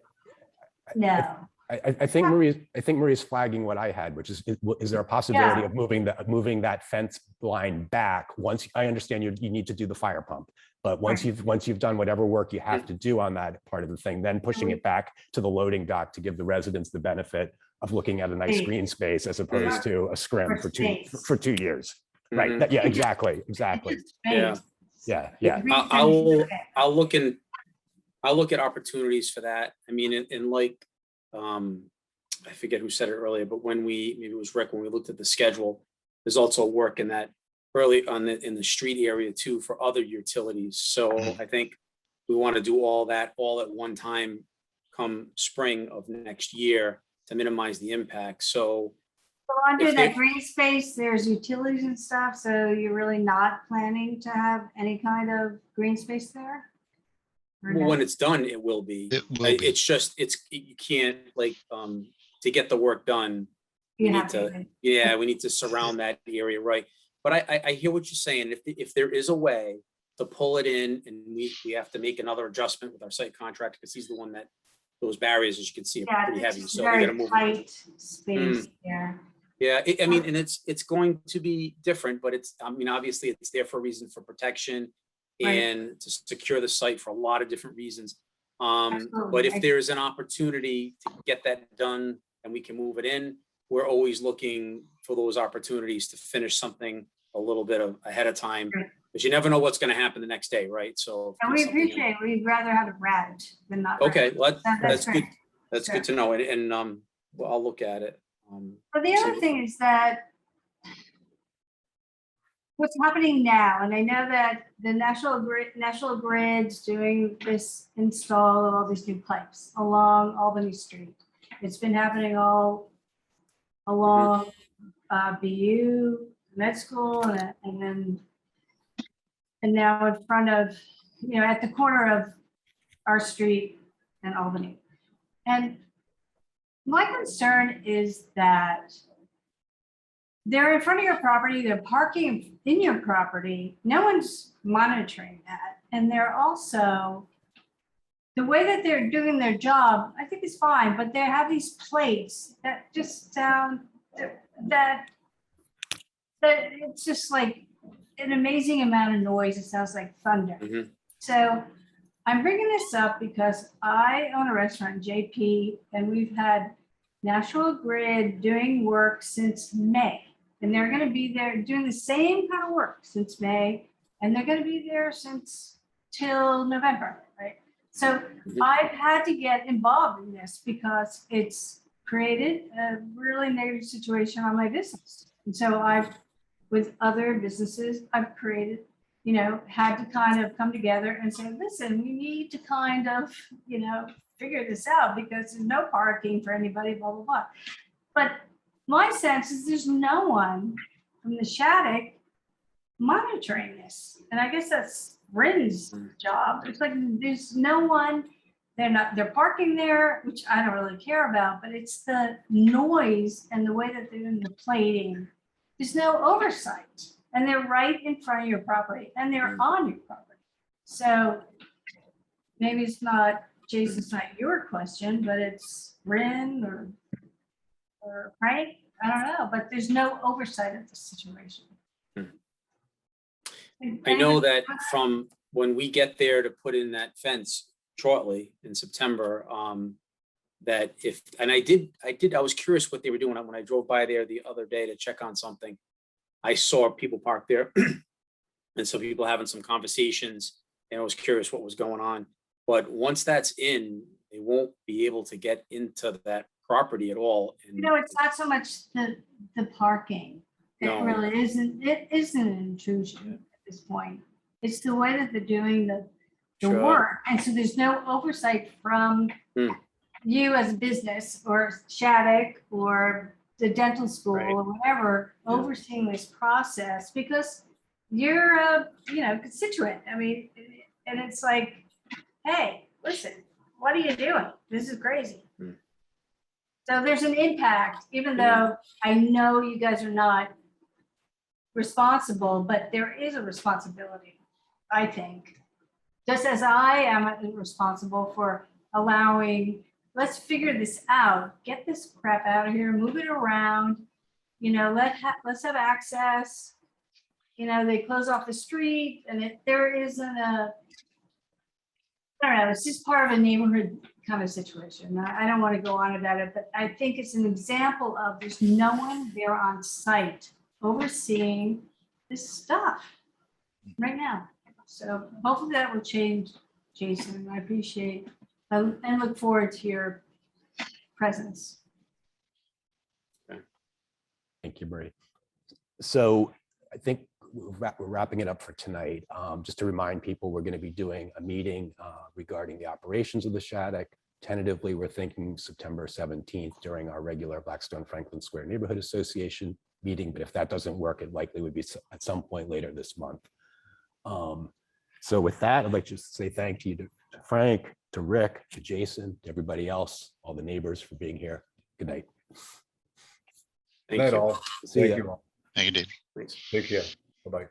No. I think Marie's flagging what I had, which is there a possibility Yeah. of moving that fence line back? Once, I understand you need to do the fire pump, but once you've done whatever work you have to do on that part of the thing, then pushing it back to the loading dock to give the residents the benefit of looking at a nice Space. green space as opposed to a scrim For for 2 years. Right. Mhm. Yeah, exactly. Yeah. Yeah. I'll look at opportunities for that. I mean, in like, I forget who said it earlier, but maybe it was Rick, when we looked at the schedule, there's also work in that early in the street area too for other utilities. So I think we want to do all that all at one time come spring of next year to minimize the impact. So Under if that they- green space, there's utilities and stuff, so you're really not planning to have any kind of green space there? Or no? when it's done, it will be. It will be. It's just, you can't like, to get the work done, we You need have to, yeah, we need to surround that area, right? But I hear what you're saying. If there is a way to pull it in and we have to make another adjustment with our site contractor, because he's the one that, those barriers, as you can see, are Yeah, pretty it's heavy. just So we gotta very move. tight space there. Yeah, I mean, and it's going to be different, but I mean, obviously it's there for a reason, for protection Right. and to secure the site for a lot of different reasons. But Absolutely. if there is an opportunity to get that done and we can move it in, we're always looking for those opportunities to finish something a little bit ahead of time. Right. But you never know what's going to happen the next day, right? So. And we appreciate, we'd rather have it red than not. red. Okay, well, That's that's good. great. That's Sure. good to know. And well, I'll look at it. But the other thing is that what's happening now, and I know that the National Grid's doing this install of all these new pipes along Albany Street. It's been happening all along BU, med school, and now in front of, at the corner of our street and Albany. And my concern is that they're in front of your property, they're parking in your property, no one's monitoring that. And they're also, the way that they're doing their job, I think is fine, but they have these plates that just sound, that it's just like an amazing amount of noise, it sounds like thunder. Mhm. So I'm bringing this up because I own a restaurant, JP, and we've had National Grid doing work since May. And they're going to be there doing the same kind of work since May. And they're going to be there till November, right? So I've had to get involved in this because it's created a really negative situation on my business. And so with other businesses, I've created, had to kind of come together and say, listen, we need to kind of, figure this out because there's no parking for anybody, blah, blah, blah. But my sense is there's no one from the Shattuck monitoring this. And I guess that's Bryn's job. It's like there's no one, they're parking there, which I don't really care about, but it's the noise and the way that they're doing the plating. There's no oversight. And they're right in front of your property and they're on your property. So maybe it's not, Jason, it's not your question, but it's Bryn or Frank. I don't know, but there's no oversight of the situation. I know that from when we get there to put in that fence shortly in September, that I was curious what they were doing when I drove by there the other day to check on something. I saw people parked there and some people having some conversations, and I was curious what was going on. But once that's in, they won't be able to get into that property at all. And it's not so much the parking. It No. really isn't. It isn't an intrusion at this point. It's the way that they're doing the Sure. work. And so there's no oversight from you as a business or Shattuck or the dental school Right. or whatever Yeah. overseeing this process, because you're a, constituent. I mean, and it's like, hey, listen, what are you doing? This is crazy. Hmm. So there's an impact, even Yeah. though I know you guys are not responsible, but there is a responsibility, I think. Just as I am responsible for allowing, let's figure this out, get this crap out of here, move it around, let's have access. They close off the street and there isn't a, I don't know, it's just part of a neighborhood kind of situation. I don't want to go on about it, but I think it's an example of there's no one there on site overseeing this stuff right now. So hopefully that will change, Jason. I appreciate and look forward to your presence. Thank you, Marie. So I think we're wrapping it up for tonight. Just to remind people, we're going to be doing a meeting regarding the operations of the Shattuck. Tentatively, we're thinking September 17th during our regular Blackstone Franklin Square Neighborhood Association meeting. But if that doesn't work, it likely would be at some point later this month. So with that, I'd like to say thank you to Frank, to Rick, to Jason, to everybody else, all the neighbors for being here. Good night. Thank Night you. all. See Thank ya. you all. Thank you, Dave. Thanks. Take care. Bye-bye.